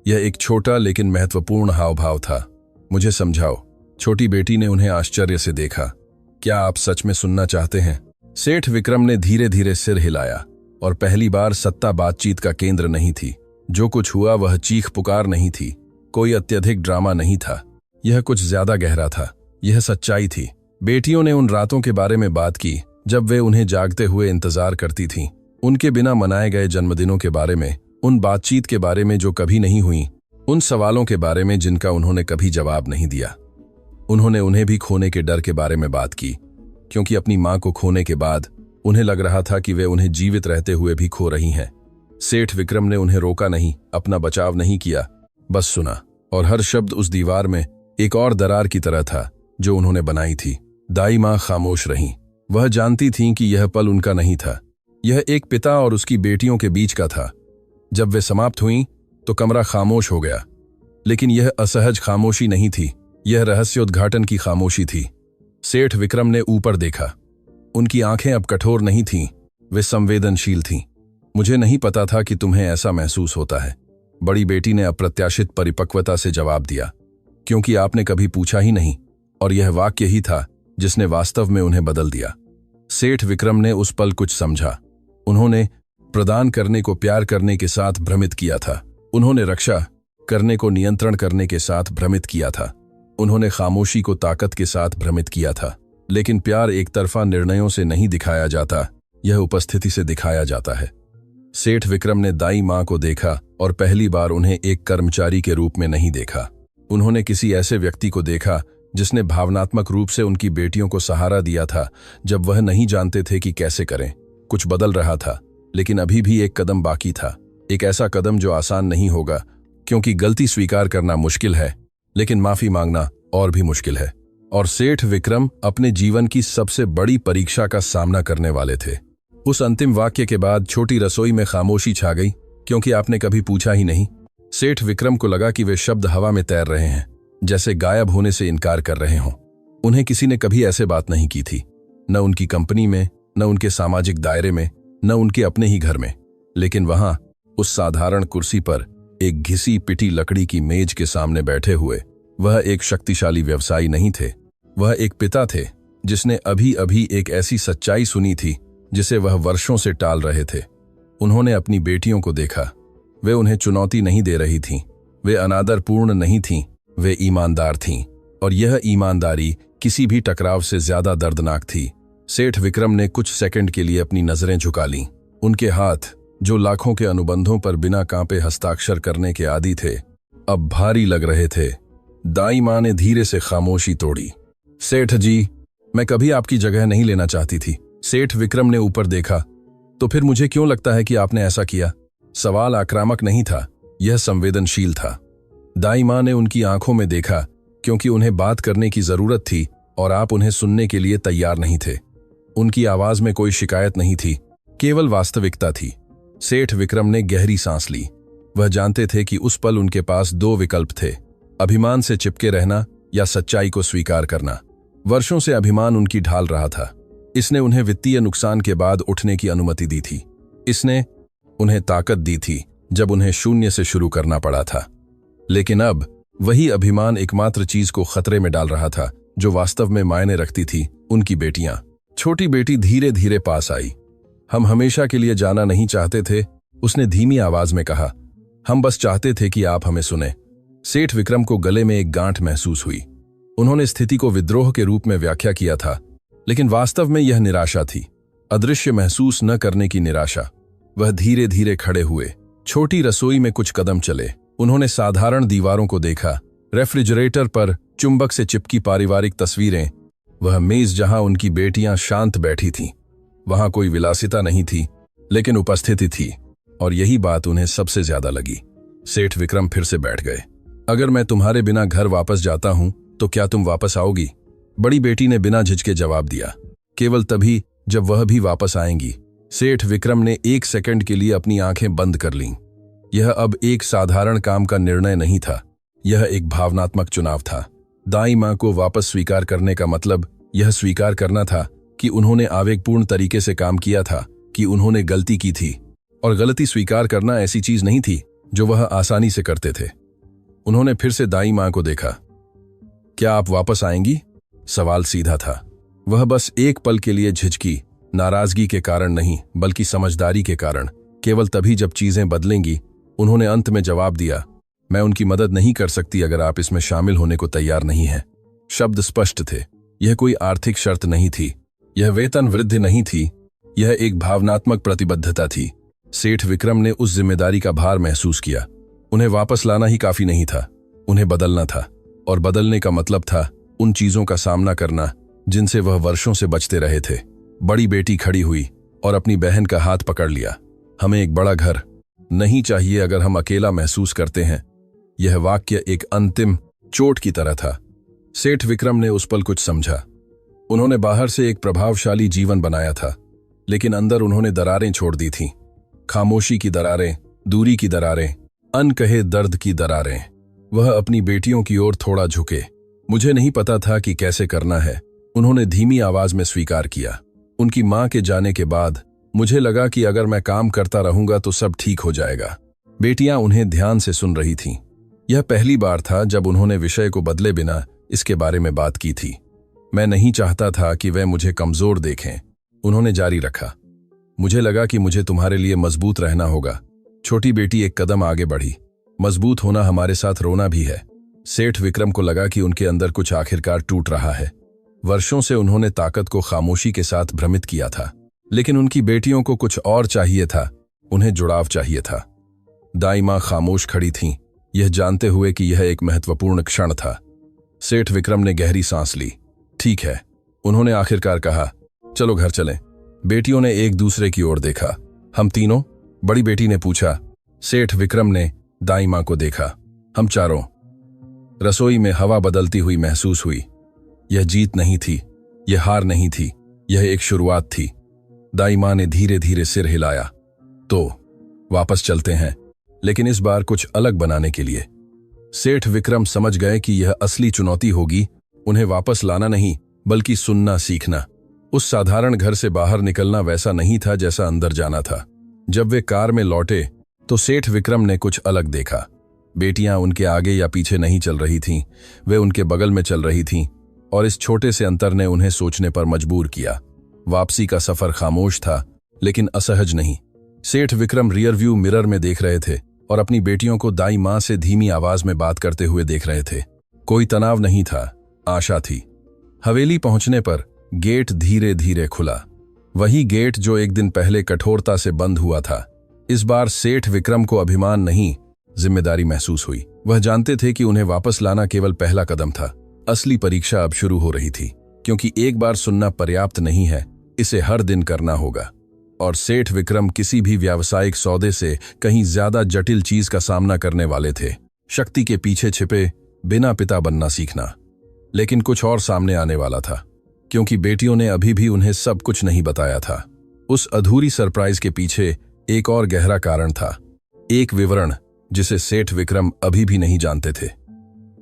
A: यह एक छोटा लेकिन महत्वपूर्ण हावभाव था। मुझे समझाओ। छोटी बेटी ने उन्हें आश्चर्य से देखा। क्या आप सच में सुनना चाहते हैं? सेठ विक्रम ने धीरे धीरे सिर हिलाया, और पहली बार सत्ता बातचीत का केंद्र नहीं थी। जो कुछ हुआ वह चीख पुकार नहीं थी, कोई अत्यधिक ड्रामा नहीं था। यह कुछ ज्यादा गहरा था, यह सच्चाई थी। बेटियों ने उन रातों के बारे में बात की जब वे उन्हें जागते हुए इंतजार करती थीं, उनके बिना मनाए गए जन्मदिनों के बारे में, उन बातचीत के बारे में जो कभी नहीं हुई, उन सवालों के बारे में जिनका उन्होंने कभी जवाब नहीं दिया। उन्होंने उन्हें भी खोने के डर के बारे में बात की, क्योंकि अपनी मां को खोने के बाद उन्हें लग रहा था कि वे उन्हें जीवित रहते हुए भी खो रही हैं। सेठ विक्रम ने उन्हें रोका नहीं, अपना बचाव नहीं किया, बस सुना। और हर शब्द उस दीवार में एक और दरार की तरह था जो उन्होंने बनाई थी। दाई मां खामोश रहीं। वह जानती थीं कि यह पल उनका नहीं था, यह एक पिता और उसकी बेटियों के बीच का था। जब वे समाप्त हुईं तो कमरा खामोश हो गया, लेकिन यह असहज खामोशी नहीं थी, यह रहस्योद्घाटन की खामोशी थी। सेठ विक्रम ने ऊपर देखा। उनकी आंखें अब कठोर नहीं थीं, वे संवेदनशील थीं। मुझे नहीं पता था कि तुम्हें ऐसा महसूस होता है, बड़ी बेटी ने अप्रत्याशित परिपक्वता से जवाब दिया, क्योंकि आपने कभी पूछा ही नहीं। और यह वाक्य ही था जिसने वास्तव में उन्हें बदल दिया। सेठ विक्रम ने उस पल कुछ समझा। उन्होंने प्रदान करने को प्यार करने के साथ भ्रमित किया था। उन्होंने रक्षा करने को नियंत्रण करने के साथ भ्रमित किया था। उन्होंने खामोशी को ताकत के साथ भ्रमित किया था। लेकिन प्यार एक तरफा निर्णयों से नहीं दिखाया जाता, यह उपस्थिति से दिखाया जाता है। सेठ विक्रम ने दाई मां को देखा, और पहली बार उन्हें एक कर्मचारी के रूप में नहीं देखा। उन्होंने किसी ऐसे व्यक्ति को देखा जिसने भावनात्मक रूप से उनकी बेटियों को सहारा दिया था जब वह नहीं जानते थे कि कैसे करें। कुछ बदल रहा था, लेकिन अभी भी एक कदम बाकी था। एक ऐसा कदम जो आसान नहीं होगा, क्योंकि गलती स्वीकार करना मुश्किल है, लेकिन माफी मांगना और भी मुश्किल है। और सेठ विक्रम अपने जीवन की सबसे बड़ी परीक्षा का सामना करने वाले थे। उस अंतिम वाक्य के बाद छोटी रसोई में खामोशी छा गई, क्योंकि आपने कभी पूछा ही नहीं। सेठ विक्रम को लगा कि वे शब्द हवा में तैर रहे हैं, जैसे गायब होने से इनकार कर रहे हों। उन्हें किसी ने कभी ऐसे बात नहीं की थी, न उनकी कंपनी में, न उनके सामाजिक दायरे में, न उनके अपने ही घर में। लेकिन वहां उस साधारण कुर्सी पर एक घिसी पिटी लकड़ी की मेज के सामने बैठे हुए वह एक शक्तिशाली व्यवसायी नहीं थे, वह एक पिता थे जिसने अभी अभी एक ऐसी सच्चाई सुनी थी जिसे वह वर्षों से टाल रहे थे। उन्होंने अपनी बेटियों को देखा। वे उन्हें चुनौती नहीं दे रही थीं, वे अनादरपूर्ण नहीं थीं, वे ईमानदार थीं, और यह ईमानदारी किसी भी टकराव से ज्यादा दर्दनाक थी। सेठ विक्रम ने कुछ सेकंड के लिए अपनी नजरें झुका लीं। उनके हाथ, जो लाखों के अनुबंधों पर बिना कांपे हस्ताक्षर करने के आदी थे, अब भारी लग रहे थे। दाई मां ने धीरे से खामोशी तोड़ी। सेठ जी, मैं कभी आपकी जगह नहीं लेना चाहती थी। सेठ विक्रम ने ऊपर देखा। तो फिर मुझे क्यों लगता है कि आपने ऐसा किया? सवाल आक्रामक नहीं था, यह संवेदनशील था। दाई मां ने उनकी आंखों में देखा, क्योंकि उन्हें बात करने की जरूरत थी और आप उन्हें सुनने के लिए तैयार नहीं थे। उनकी आवाज में कोई शिकायत नहीं थी, केवल वास्तविकता थी। सेठ विक्रम ने गहरी सांस ली। वह जानते थे कि उस पल उनके पास दो विकल्प थे, अभिमान से चिपके रहना या सच्चाई को स्वीकार करना। वर्षों से अभिमान उनकी ढाल रहा था। इसने उन्हें वित्तीय नुकसान के बाद उठने की अनुमति दी थी। इसने उन्हें ताकत दी थी जब उन्हें शून्य से शुरू करना पड़ा था। लेकिन अब वही अभिमान एकमात्र चीज को खतरे में डाल रहा था जो वास्तव में मायने रखती थी, उनकी बेटियां। छोटी बेटी धीरे धीरे पास आई। हम हमेशा के लिए जाना नहीं चाहते थे, उसने धीमी आवाज में कहा। हम बस चाहते थे कि आप हमें सुने। सेठ विक्रम को गले में एक गांठ महसूस हुई। उन्होंने स्थिति को विद्रोह के रूप में व्याख्या किया था, लेकिन वास्तव में यह निराशा थी, अदृश्य महसूस न करने की निराशा। वह धीरे धीरे खड़े हुए, छोटी रसोई में कुछ कदम चले। उन्होंने साधारण दीवारों को देखा, रेफ्रिजरेटर पर चुंबक से चिपकी पारिवारिक तस्वीरें, वह मेज जहां उनकी बेटियां शांत बैठी थीं। वहां कोई विलासिता नहीं थी, लेकिन उपस्थिति थी, और यही बात उन्हें सबसे ज्यादा लगी। सेठ विक्रम फिर से बैठ गए। अगर मैं तुम्हारे बिना घर वापस जाता हूं तो क्या तुम वापस आओगी? बड़ी बेटी ने बिना झिझके जवाब दिया। केवल तभी जब वह भी वापस आएंगी। सेठ विक्रम ने एक सेकंड के लिए अपनी आंखें बंद कर लीं। यह अब एक साधारण काम का निर्णय नहीं था, यह एक भावनात्मक चुनाव था। दाई मां को वापस स्वीकार करने का मतलब यह स्वीकार करना था कि उन्होंने आवेगपूर्ण तरीके से काम किया था, कि उन्होंने गलती की थी, और गलती स्वीकार करना ऐसी चीज नहीं थी जो वह आसानी से करते थे। उन्होंने फिर से दाई मां को देखा। क्या आप वापस आएंगी? सवाल सीधा था। वह बस एक पल के लिए झिझकी, नाराजगी के कारण नहीं बल्कि समझदारी के कारण। केवल तभी जब चीजें बदलेंगी। उन्होंने अंत में जवाब दिया, मैं उनकी मदद नहीं कर सकती अगर आप इसमें शामिल होने को तैयार नहीं हैं। शब्द स्पष्ट थे। यह कोई आर्थिक शर्त नहीं थी, यह वेतन वृद्धि नहीं थी, यह एक भावनात्मक प्रतिबद्धता थी। सेठ विक्रम ने उस जिम्मेदारी का भार महसूस किया। उन्हें वापस लाना ही काफी नहीं था, उन्हें बदलना था, और बदलने का मतलब था उन चीजों का सामना करना जिनसे वह वर्षों से बचते रहे थे। बड़ी बेटी खड़ी हुई और अपनी बहन का हाथ पकड़ लिया। हमें एक बड़ा घर नहीं चाहिए अगर हम अकेला महसूस करते हैं। यह वाक्य एक अंतिम चोट की तरह था। सेठ विक्रम ने उस पल कुछ समझा। उन्होंने बाहर से एक प्रभावशाली जीवन बनाया था, लेकिन अंदर उन्होंने दरारें छोड़ दी थीं। खामोशी की दरारें, दूरी की दरारें, अनकहे दर्द की दरारें। वह अपनी बेटियों की ओर थोड़ा झुके। मुझे नहीं पता था कि कैसे करना है, उन्होंने धीमी आवाज में स्वीकार किया। उनकी मां के जाने के बाद मुझे लगा कि अगर मैं काम करता रहूंगा तो सब ठीक हो जाएगा। बेटियां उन्हें ध्यान से सुन रही थीं। यह पहली बार था जब उन्होंने विषय को बदले बिना इसके बारे में बात की थी। मैं नहीं चाहता था कि वे मुझे कमजोर देखें, उन्होंने जारी रखा। मुझे लगा कि मुझे तुम्हारे लिए मजबूत रहना होगा। छोटी बेटी एक कदम आगे बढ़ी। मजबूत होना हमारे साथ रोना भी है। सेठ विक्रम को लगा कि उनके अंदर कुछ आखिरकार टूट रहा है। वर्षों से उन्होंने ताकत को खामोशी के साथ भ्रमित किया था, लेकिन उनकी बेटियों को कुछ और चाहिए था, उन्हें जुड़ाव चाहिए था। दाई मां खामोश खड़ी थीं, यह जानते हुए कि यह एक महत्वपूर्ण क्षण था। सेठ विक्रम ने गहरी सांस ली। ठीक है, उन्होंने आखिरकार कहा, चलो घर चलें। बेटियों ने एक दूसरे की ओर देखा। हम तीनों? बड़ी बेटी ने पूछा। सेठ विक्रम ने दाई मां को देखा। हम चारों। रसोई में हवा बदलती हुई महसूस हुई। यह जीत नहीं थी, यह हार नहीं थी, यह एक शुरुआत थी। दाई मां ने धीरे धीरे सिर हिलाया। तो वापस चलते हैं, लेकिन इस बार कुछ अलग बनाने के लिए। सेठ विक्रम समझ गए कि यह असली चुनौती होगी, उन्हें वापस लाना नहीं बल्कि सुनना सीखना। उस साधारण घर से बाहर निकलना वैसा नहीं था जैसा अंदर जाना था। जब वे कार में लौटे तो सेठ विक्रम ने कुछ अलग देखा। बेटियां उनके आगे या पीछे नहीं चल रही थीं, वे उनके बगल में चल रही थीं, और इस छोटे से अंतर ने उन्हें सोचने पर मजबूर किया। वापसी का सफर खामोश था, लेकिन असहज नहीं। सेठ विक्रम रियर व्यू मिरर में देख रहे थे और अपनी बेटियों को दाई मां से धीमी आवाज में बात करते हुए देख रहे थे। कोई तनाव नहीं था, आशा थी। हवेली पहुंचने पर गेट धीरे धीरे खुला। वही गेट जो एक दिन पहले कठोरता से बंद हुआ था। इस बार सेठ विक्रम को अभिमान नहीं, जिम्मेदारी महसूस हुई। वह जानते थे कि उन्हें वापस लाना केवल पहला कदम था। असली परीक्षा अब शुरू हो रही थी, क्योंकि एक बार सुनना पर्याप्त नहीं है, इसे हर दिन करना होगा। और सेठ विक्रम किसी भी व्यावसायिक सौदे से कहीं ज्यादा जटिल चीज का सामना करने वाले थे। शक्ति के पीछे छिपे बिना पिता बनना सीखना। लेकिन कुछ और सामने आने वाला था, क्योंकि बेटियों ने अभी भी उन्हें सब कुछ नहीं बताया था। उस अधूरी सरप्राइज के पीछे एक और गहरा कारण था, एक विवरण जिसे सेठ विक्रम अभी भी नहीं जानते थे।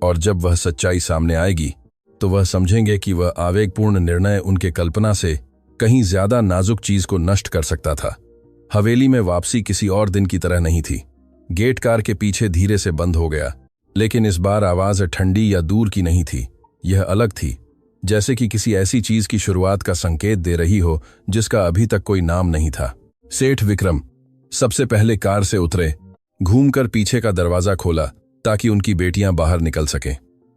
A: और जब वह सच्चाई सामने आएगी तो वह समझेंगे कि वह आवेगपूर्ण निर्णय उनके कल्पना से कहीं ज्यादा नाजुक चीज को नष्ट कर सकता था। हवेली में वापसी किसी और दिन की तरह नहीं थी। गेट कार के पीछे धीरे से बंद हो गया, लेकिन इस बार आवाज ठंडी या दूर की नहीं थी। यह अलग थी, जैसे कि किसी ऐसी चीज की शुरुआत का संकेत दे रही हो जिसका अभी तक कोई नाम नहीं था। सेठ विक्रम सबसे पहले कार से उतरे, घूमकर पीछे का दरवाजा खोला ताकि उनकी बेटियां बाहर निकल सकें।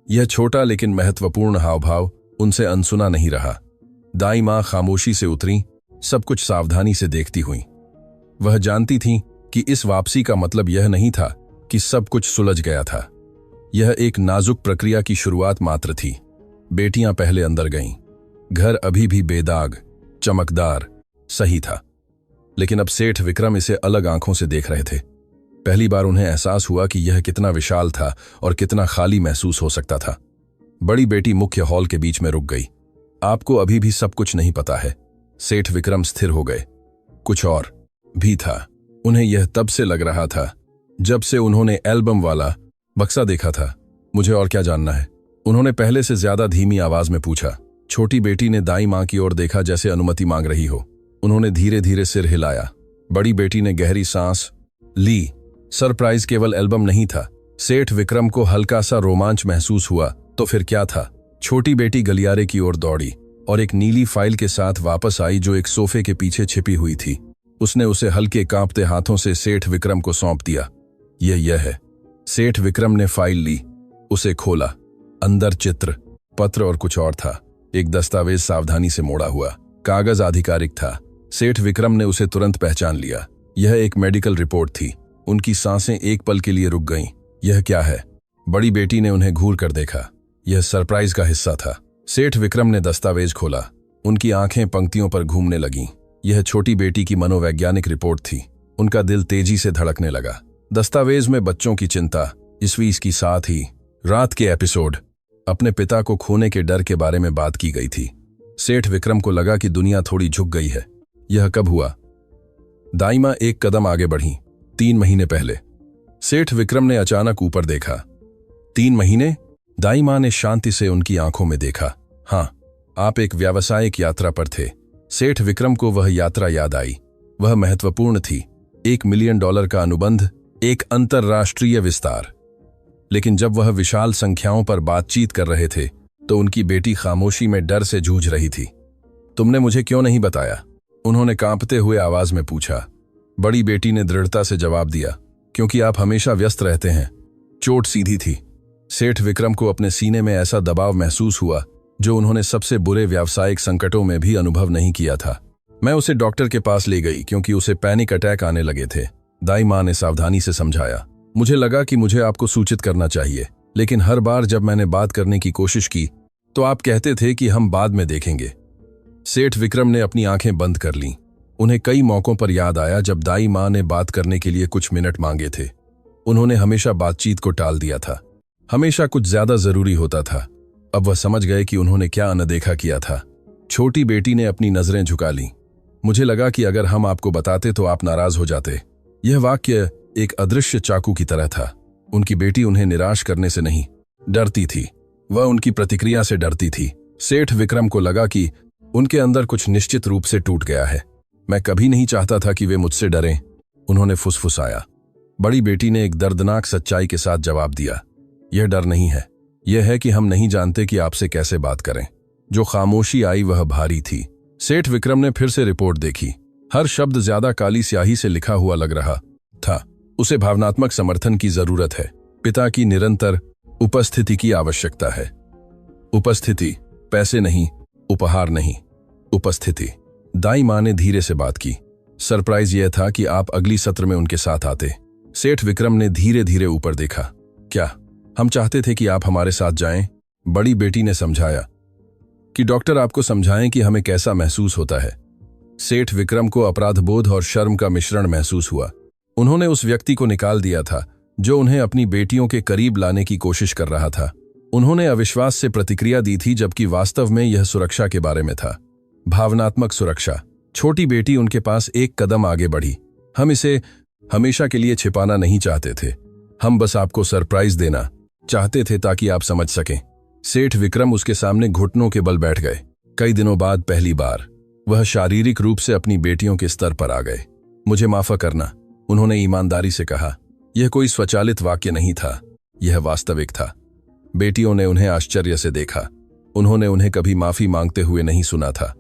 A: यह छोटा लेकिन महत्वपूर्ण हावभाव उनसे अनसुना नहीं रहा। दाई मां खामोशी से उतरी, सब कुछ सावधानी से देखती हुई। वह जानती थीं कि इस वापसी का मतलब यह नहीं था कि सब कुछ सुलझ गया था। यह एक नाजुक प्रक्रिया की शुरुआत मात्र थी। बेटियां पहले अंदर गईं। घर अभी भी बेदाग, चमकदार, सही था। लेकिन अब सेठ विक्रम इसे अलग आंखों से देख रहे थे। पहली बार उन्हें एहसास हुआ कि यह कितना विशाल था और कितना खाली महसूस हो सकता था। बड़ी बेटी मुख्य हॉल के बीच में रुक गई। आपको अभी भी सब कुछ नहीं पता है। सेठ विक्रम स्थिर हो गए। कुछ और भी था। उन्हें यह तब से लग रहा था जब से उन्होंने एल्बम वाला बक्सा देखा था। मुझे और क्या जानना है? उन्होंने पहले से ज्यादा धीमी आवाज में पूछा। छोटी बेटी ने दाई मां की ओर देखा, जैसे अनुमति मांग रही हो। उन्होंने धीरे धीरे सिर हिलाया। बड़ी बेटी ने गहरी सांस ली। सरप्राइज केवल एल्बम नहीं था। सेठ विक्रम को हल्का सा रोमांच महसूस हुआ। तो फिर क्या था? छोटी बेटी गलियारे की ओर दौड़ी और एक नीली फाइल के साथ वापस आई जो एक सोफे के पीछे छिपी हुई थी। उसने उसे हल्के कांपते हाथों से सेठ विक्रम को सौंप दिया। यह है। सेठ विक्रम ने फाइल ली, उसे खोला। अंदर चित्र, पत्र और कुछ और था। एक दस्तावेज सावधानी से मोड़ा हुआ। कागज आधिकारिक था। सेठ विक्रम ने उसे तुरंत पहचान लिया। यह एक मेडिकल रिपोर्ट थी। उनकी सांसें एक पल के लिए रुक गईं। यह क्या है? बड़ी बेटी ने उन्हें घूर कर देखा। यह सरप्राइज का हिस्सा था। सेठ विक्रम ने दस्तावेज खोला। उनकी आंखें पंक्तियों पर घूमने लगीं। यह छोटी बेटी की मनोवैज्ञानिक रिपोर्ट थी। उनका दिल तेजी से धड़कने लगा। दस्तावेज में बच्चों की चिंता, इस की साथ ही रात के एपिसोड, अपने पिता को खोने के डर के बारे में बात की गई थी। सेठ विक्रम को लगा कि दुनिया थोड़ी झुक गई है। यह कब हुआ? दाई मां एक कदम आगे बढ़ी। 3 महीने पहले। सेठ विक्रम ने अचानक ऊपर देखा। 3 महीने? दाई मां ने शांति से उनकी आंखों में देखा। हाँ, आप एक व्यावसायिक यात्रा पर थे। सेठ विक्रम को वह यात्रा याद आई। वह महत्वपूर्ण थी। $1 मिलियन का अनुबंध, एक अंतर्राष्ट्रीय विस्तार। लेकिन जब वह विशाल संख्याओं पर बातचीत कर रहे थे तो उनकी बेटी खामोशी में डर से जूझ रही थी। तुमने मुझे क्यों नहीं बताया? उन्होंने कांपते हुए आवाज में पूछा। बड़ी बेटी ने दृढ़ता से जवाब दिया, क्योंकि आप हमेशा व्यस्त रहते हैं। चोट सीधी थी। सेठ विक्रम को अपने सीने में ऐसा दबाव महसूस हुआ जो उन्होंने सबसे बुरे व्यावसायिक संकटों में भी अनुभव नहीं किया था। मैं उसे डॉक्टर के पास ले गई क्योंकि उसे पैनिक अटैक आने लगे थे, दाई मां ने सावधानी से समझाया। मुझे लगा कि मुझे आपको सूचित करना चाहिए, लेकिन हर बार जब मैंने बात करने की कोशिश की तो आप कहते थे कि हम बाद में देखेंगे। सेठ विक्रम ने अपनी आंखें बंद कर लीं। उन्हें कई मौकों पर याद आया जब दाई मां ने बात करने के लिए कुछ मिनट मांगे थे। उन्होंने हमेशा बातचीत को टाल दिया था। हमेशा कुछ ज्यादा जरूरी होता था। अब वह समझ गए कि उन्होंने क्या अनदेखा किया था। छोटी बेटी ने अपनी नजरें झुका लीं। मुझे लगा कि अगर हम आपको बताते तो आप नाराज हो जाते। यह वाक्य एक अदृश्य चाकू की तरह था। उनकी बेटी उन्हें निराश करने से नहीं, डरती थी। वह उनकी प्रतिक्रिया से डरती थी। सेठ विक्रम को लगा कि उनके अंदर कुछ निश्चित रूप से टूट गया है। मैं कभी नहीं चाहता था कि वे मुझसे डरें, उन्होंने फुसफुसाया। बड़ी बेटी ने एक दर्दनाक सच्चाई के साथ जवाब दिया। यह डर नहीं है, यह है कि हम नहीं जानते कि आपसे कैसे बात करें। जो खामोशी आई वह भारी थी। सेठ विक्रम ने फिर से रिपोर्ट देखी। हर शब्द ज्यादा काली स्याही से लिखा हुआ लग रहा था। उसे भावनात्मक समर्थन की जरूरत है। पिता की निरंतर उपस्थिति की आवश्यकता है। उपस्थिति, पैसे नहीं, उपहार नहीं। उपस्थिति। दाई माँ ने धीरे से बात की। सरप्राइज यह था कि आप अगली सत्र में उनके साथ आते। सेठ विक्रम ने धीरे धीरे ऊपर देखा। क्या? हम चाहते थे कि आप हमारे साथ जाएं। बड़ी बेटी ने समझाया कि डॉक्टर आपको समझाएं कि हमें कैसा महसूस होता है। सेठ विक्रम को अपराधबोध और शर्म का मिश्रण महसूस हुआ। उन्होंने उस व्यक्ति को निकाल दिया था जो उन्हें अपनी बेटियों के करीब लाने की कोशिश कर रहा था। उन्होंने अविश्वास से प्रतिक्रिया दी थी, जबकि वास्तव में यह सुरक्षा के बारे में था। भावनात्मक सुरक्षा। छोटी बेटी उनके पास एक कदम आगे बढ़ी। हम इसे हमेशा के लिए छिपाना नहीं चाहते थे। हम बस आपको सरप्राइज देना चाहते थे ताकि आप समझ सकें। सेठ विक्रम उसके सामने घुटनों के बल बैठ गए। कई दिनों बाद पहली बार वह शारीरिक रूप से अपनी बेटियों के स्तर पर आ गए। मुझे माफ करना, उन्होंने ईमानदारी से कहा। यह कोई स्वचालित वाक्य नहीं था, यह वास्तविक था। बेटियों ने उन्हें आश्चर्य से देखा। उन्होंने उन्हें कभी माफी मांगते हुए नहीं सुना था।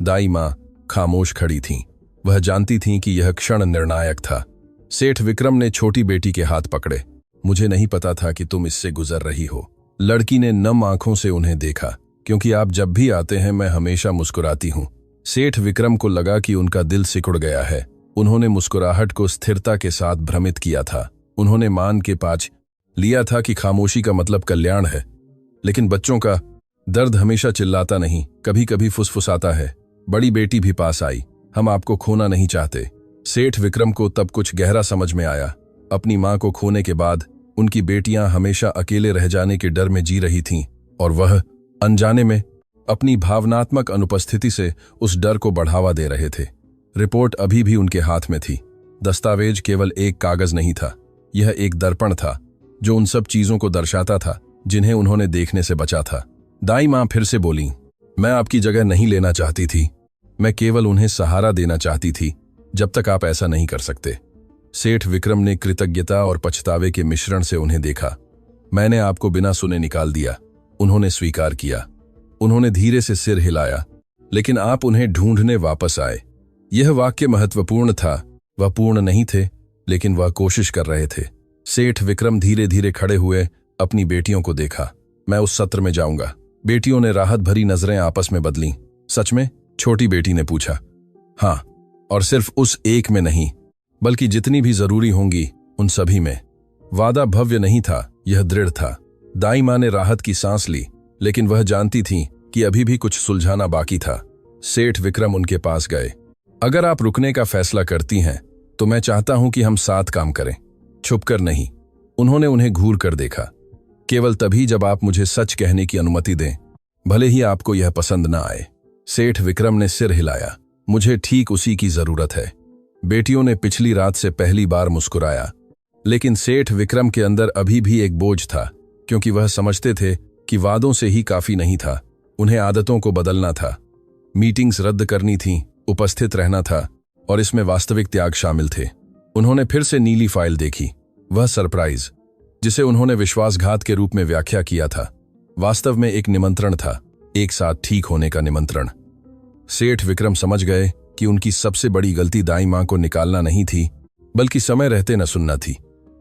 A: दाई माँ खामोश खड़ी थीं। वह जानती थीं कि यह क्षण निर्णायक था। सेठ विक्रम ने छोटी बेटी के हाथ पकड़े। मुझे नहीं पता था कि तुम इससे गुजर रही हो। लड़की ने नम आंखों से उन्हें देखा। क्योंकि आप जब भी आते हैं मैं हमेशा मुस्कुराती हूं। सेठ विक्रम को लगा कि उनका दिल सिकुड़ गया है। उन्होंने मुस्कुराहट को स्थिरता के साथ भ्रमित किया था। उन्होंने मान के पाछ लिया था कि खामोशी का मतलब कल्याण है। लेकिन बच्चों का दर्द हमेशा चिल्लाता नहीं, कभी कभी फुसफुसाता है। बड़ी बेटी भी पास आई। हम आपको खोना नहीं चाहते। सेठ विक्रम को तब कुछ गहरा समझ में आया। अपनी मां को खोने के बाद उनकी बेटियां हमेशा अकेले रह जाने के डर में जी रही थीं, और वह अनजाने में अपनी भावनात्मक अनुपस्थिति से उस डर को बढ़ावा दे रहे थे। रिपोर्ट अभी भी उनके हाथ में थी। दस्तावेज केवल एक कागज नहीं था, यह एक दर्पण था जो उन सब चीजों को दर्शाता था जिन्हें उन्होंने देखने से बचा था। दाई मां फिर से बोली, मैं आपकी जगह नहीं लेना चाहती थी। मैं केवल उन्हें सहारा देना चाहती थी जब तक आप ऐसा नहीं कर सकते। सेठ विक्रम ने कृतज्ञता और पछतावे के मिश्रण से उन्हें देखा। मैंने आपको बिना सुने निकाल दिया। उन्होंने स्वीकार किया। उन्होंने धीरे से सिर हिलाया। लेकिन आप उन्हें ढूंढने वापस आए। यह वाक्य महत्वपूर्ण था। वह पूर्ण नहीं थे, लेकिन वह कोशिश कर रहे थे। सेठ विक्रम धीरे धीरे खड़े हुए अपनी बेटियों को देखा। मैं उस सत्र में जाऊंगा। बेटियों ने राहत भरी नजरें आपस में बदलीं। सच में? छोटी बेटी ने पूछा। हाँ, और सिर्फ उस एक में नहीं, बल्कि जितनी भी जरूरी होंगी उन सभी में। वादा भव्य नहीं था, यह दृढ़ था। दाई मां ने राहत की सांस ली, लेकिन वह जानती थीं कि अभी भी कुछ सुलझाना बाकी था। सेठ विक्रम उनके पास गए। अगर आप रुकने का फैसला करती हैं तो मैं चाहता हूं कि हम साथ काम करें, छुपकर नहीं। उन्होंने उन्हें घूर कर देखा। केवल तभी जब आप मुझे सच कहने की अनुमति दें, भले ही आपको यह पसंद ना आए। सेठ विक्रम ने सिर हिलाया। मुझे ठीक उसी की जरूरत है। बेटियों ने पिछली रात से पहली बार मुस्कुराया, लेकिन सेठ विक्रम के अंदर अभी भी एक बोझ था, क्योंकि वह समझते थे कि वादों से ही काफी नहीं था, उन्हें आदतों को बदलना था। मीटिंग्स रद्द करनी थीं, उपस्थित रहना था, और इसमें वास्तविक त्याग शामिल थे। उन्होंने फिर से नीली फाइल देखी। वह सरप्राइज, जिसे उन्होंने विश्वासघात के रूप में व्याख्या किया था, वास्तव में एक निमंत्रण था, एक साथ ठीक होने का निमंत्रण। सेठ विक्रम समझ गए कि उनकी सबसे बड़ी गलती दाई मां को निकालना नहीं थी, बल्कि समय रहते न सुनना थी।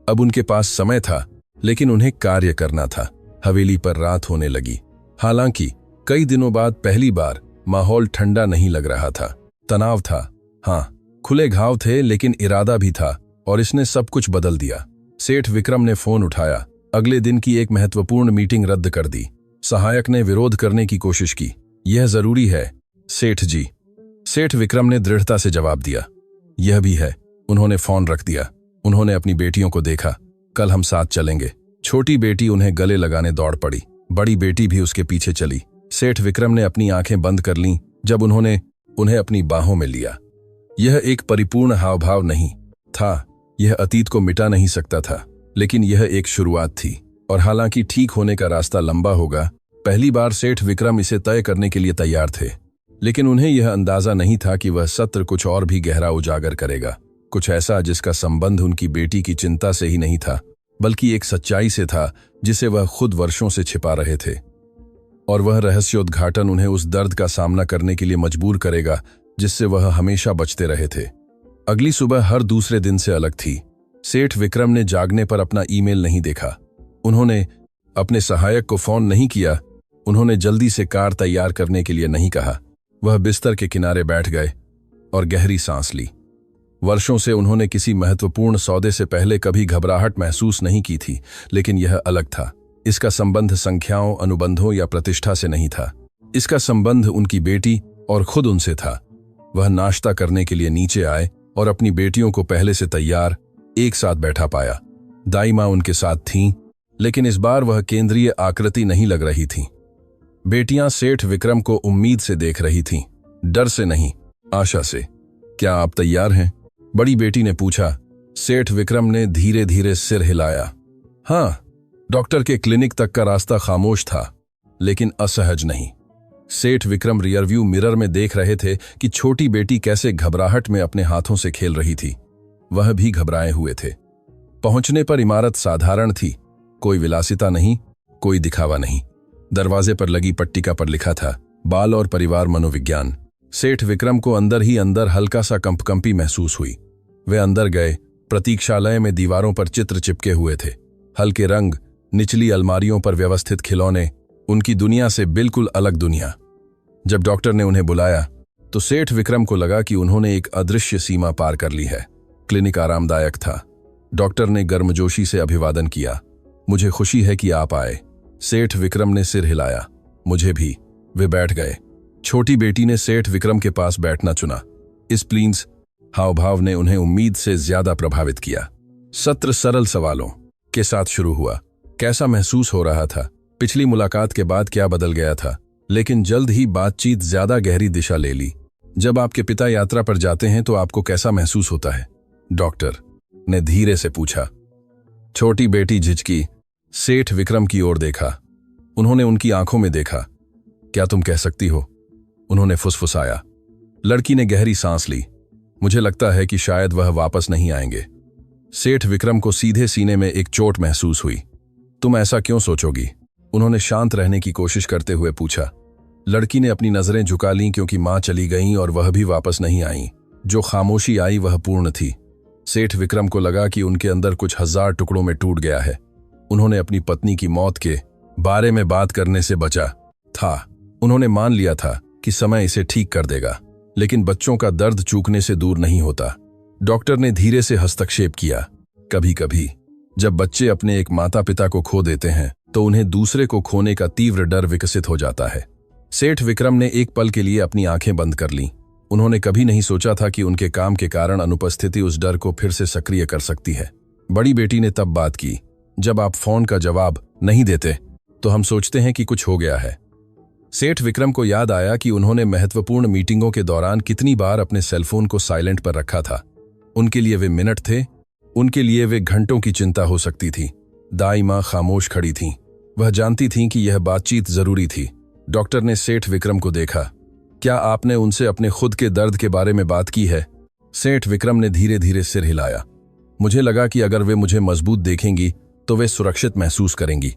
A: अब उनके पास समय था, लेकिन उन्हें कार्य करना था। हवेली पर रात होने लगी। हालांकि कई दिनों बाद पहली बार माहौल ठंडा नहीं लग रहा था। तनाव था, हाँ, खुले घाव थे, लेकिन इरादा भी था, और इसने सब कुछ बदल दिया। सेठ विक्रम ने फोन उठाया। अगले दिन की एक महत्वपूर्ण मीटिंग रद्द कर दी। सहायक ने विरोध करने की कोशिश की। यह जरूरी है सेठ जी। सेठ विक्रम ने दृढ़ता से जवाब दिया। यह भी है। उन्होंने फोन रख दिया। उन्होंने अपनी बेटियों को देखा। कल हम साथ चलेंगे। छोटी बेटी उन्हें गले लगाने दौड़ पड़ी। बड़ी बेटी भी उसके पीछे चली। सेठ विक्रम ने अपनी आंखें बंद कर लीं जब उन्होंने उन्हें अपनी बाहों में लिया। यह एक परिपूर्ण हावभाव नहीं था, यह अतीत को मिटा नहीं सकता था, लेकिन यह एक शुरुआत थी। और हालांकि ठीक होने का रास्ता लंबा होगा, पहली बार सेठ विक्रम इसे तय करने के लिए तैयार थे। लेकिन उन्हें यह अंदाजा नहीं था कि वह सत्र कुछ और भी गहरा उजागर करेगा, कुछ ऐसा जिसका संबंध उनकी बेटी की चिंता से ही नहीं था, बल्कि एक सच्चाई से था जिसे वह खुद वर्षों से छिपा रहे थे। और वह रहस्योद्घाटन उन्हें उस दर्द का सामना करने के लिए मजबूर करेगा जिससे वह हमेशा बचते रहे थे। अगली सुबह हर दूसरे दिन से अलग थी। सेठ विक्रम ने जागने पर अपना ईमेल नहीं देखा। उन्होंने अपने सहायक को फोन नहीं किया। उन्होंने जल्दी से कार तैयार करने के लिए नहीं कहा। वह बिस्तर के किनारे बैठ गए और गहरी सांस ली। वर्षों से उन्होंने किसी महत्वपूर्ण सौदे से पहले कभी घबराहट महसूस नहीं की थी, लेकिन यह अलग था। इसका संबंध संख्याओं, अनुबंधों या प्रतिष्ठा से नहीं था। इसका संबंध उनकी बेटी और खुद उनसे था। वह नाश्ता करने के लिए नीचे आए और अपनी बेटियों को पहले से तैयार एक साथ बैठा पाया। दाई माँ उनके साथ थीं, लेकिन इस बार वह केंद्रीय आकृति नहीं लग रही थीं। बेटियां सेठ विक्रम को उम्मीद से देख रही थीं, डर से नहीं, आशा से। क्या आप तैयार हैं? बड़ी बेटी ने पूछा। सेठ विक्रम ने धीरे धीरे सिर हिलाया। हाँ। डॉक्टर के क्लिनिक तक का रास्ता खामोश था, लेकिन असहज नहीं। सेठ विक्रम रियरव्यू मिरर में देख रहे थे कि छोटी बेटी कैसे घबराहट में अपने हाथों से खेल रही थी। वह भी घबराए हुए थे। पहुंचने पर इमारत साधारण थी, कोई विलासिता नहीं, कोई दिखावा नहीं। दरवाजे पर लगी पट्टिका पर लिखा था, बाल और परिवार मनोविज्ञान। सेठ विक्रम को अंदर ही अंदर हल्का सा कंपकंपी महसूस हुई। वे अंदर गए। प्रतीक्षालय में दीवारों पर चित्र चिपके हुए थे, हल्के रंग, निचली अलमारियों पर व्यवस्थित खिलौने, उनकी दुनिया से बिल्कुल अलग दुनिया। जब डॉक्टर ने उन्हें बुलाया तो सेठ विक्रम को लगा कि उन्होंने एक अदृश्य सीमा पार कर ली है। क्लिनिक आरामदायक था। डॉक्टर ने गर्मजोशी से अभिवादन किया। मुझे खुशी है कि आप आए। सेठ विक्रम ने सिर हिलाया। मुझे भी। वे बैठ गए। छोटी बेटी ने सेठ विक्रम के पास बैठना चुना। इस प्लीज हावभाव ने उन्हें उम्मीद से ज्यादा प्रभावित किया। सत्र सरल सवालों के साथ शुरू हुआ। कैसा महसूस हो रहा था? पिछली मुलाकात के बाद क्या बदल गया था? लेकिन जल्द ही बातचीत ज्यादा गहरी दिशा ले ली। जब आपके पिता यात्रा पर जाते हैं तो आपको कैसा महसूस होता है? डॉक्टर ने धीरे से पूछा। छोटी बेटी झिझकी। सेठ विक्रम की ओर देखा। उन्होंने उनकी आंखों में देखा। क्या तुम कह सकती हो? उन्होंने फुसफुसाया। लड़की ने गहरी सांस ली। मुझे लगता है कि शायद वह वापस नहीं आएंगे। सेठ विक्रम को सीधे सीने में एक चोट महसूस हुई। तुम ऐसा क्यों सोचोगी? उन्होंने शांत रहने की कोशिश करते हुए पूछा। लड़की ने अपनी नजरें झुका लीं क्योंकि मां चली गईं और वह भी वापस नहीं आईं। जो खामोशी आई वह पूर्ण थी। सेठ विक्रम को लगा कि उनके अंदर कुछ हजार टुकड़ों में टूट गया है। उन्होंने अपनी पत्नी की मौत के बारे में बात करने से बचा था। उन्होंने मान लिया था कि समय इसे ठीक कर देगा, लेकिन बच्चों का दर्द चूकने से दूर नहीं होता। डॉक्टर ने धीरे से हस्तक्षेप किया। कभी कभी जब बच्चे अपने एक माता पिता को खो देते हैं तो उन्हें दूसरे को खोने का तीव्र डर विकसित हो जाता है। सेठ विक्रम ने एक पल के लिए अपनी आंखें बंद कर लीं। उन्होंने कभी नहीं सोचा था कि उनके काम के कारण अनुपस्थिति उस डर को फिर से सक्रिय कर सकती है। बड़ी बेटी ने तब बात की, जब आप फोन का जवाब नहीं देते तो हम सोचते हैं कि कुछ हो गया है। सेठ विक्रम को याद आया कि उन्होंने महत्वपूर्ण मीटिंगों के दौरान कितनी बार अपने सेलफोन को साइलेंट पर रखा था। उनके लिए वे मिनट थे, उनके लिए वे घंटों की चिंता हो सकती थी। दाई माँ खामोश खड़ी थीं। वह जानती थीं कि यह बातचीत जरूरी थी। डॉक्टर ने सेठ विक्रम को देखा। क्या आपने उनसे अपने खुद के दर्द के बारे में बात की है? सेठ विक्रम ने धीरे धीरे सिर हिलाया। मुझे लगा कि अगर वे मुझे मजबूत देखेंगी तो वे सुरक्षित महसूस करेंगी।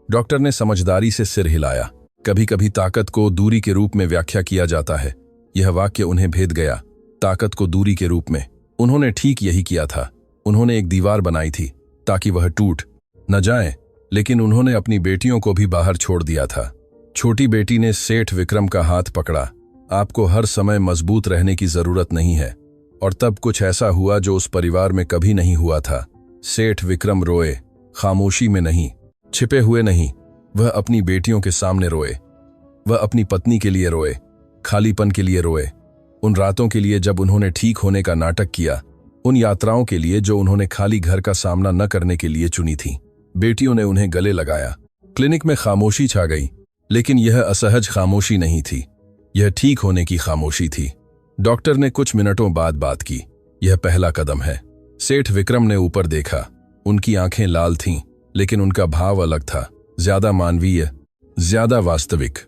A: डॉक्टर ने समझदारी से सिर हिलाया। कभी कभी ताकत को दूरी के रूप में व्याख्या किया जाता है। यह वाक्य उन्हें भेद गया। ताकत को दूरी के रूप में। उन्होंने ठीक यही किया था। उन्होंने एक दीवार बनाई थी ताकि वह टूट न जाए, लेकिन उन्होंने अपनी बेटियों को भी बाहर छोड़ दिया था। छोटी बेटी ने सेठ विक्रम का हाथ पकड़ा। आपको हर समय मजबूत रहने की जरूरत नहीं है। और तब कुछ ऐसा हुआ जो उस परिवार में कभी नहीं हुआ था। सेठ विक्रम रोए, खामोशी में नहीं, छिपे हुए नहीं। वह अपनी बेटियों के सामने रोए। वह अपनी पत्नी के लिए रोए, खालीपन के लिए रोए, उन रातों के लिए जब उन्होंने ठीक होने का नाटक किया, उन यात्राओं के लिए जो उन्होंने खाली घर का सामना न करने के लिए चुनी थी। बेटियों ने उन्हें गले लगाया। क्लिनिक में खामोशी छा गई, लेकिन यह असहज खामोशी नहीं थी। यह ठीक होने की खामोशी थी। डॉक्टर ने कुछ मिनटों बाद बात की। यह पहला कदम है। सेठ विक्रम ने ऊपर देखा। उनकी आंखें लाल थीं, लेकिन उनका भाव अलग था, ज्यादा मानवीय, ज्यादा वास्तविक।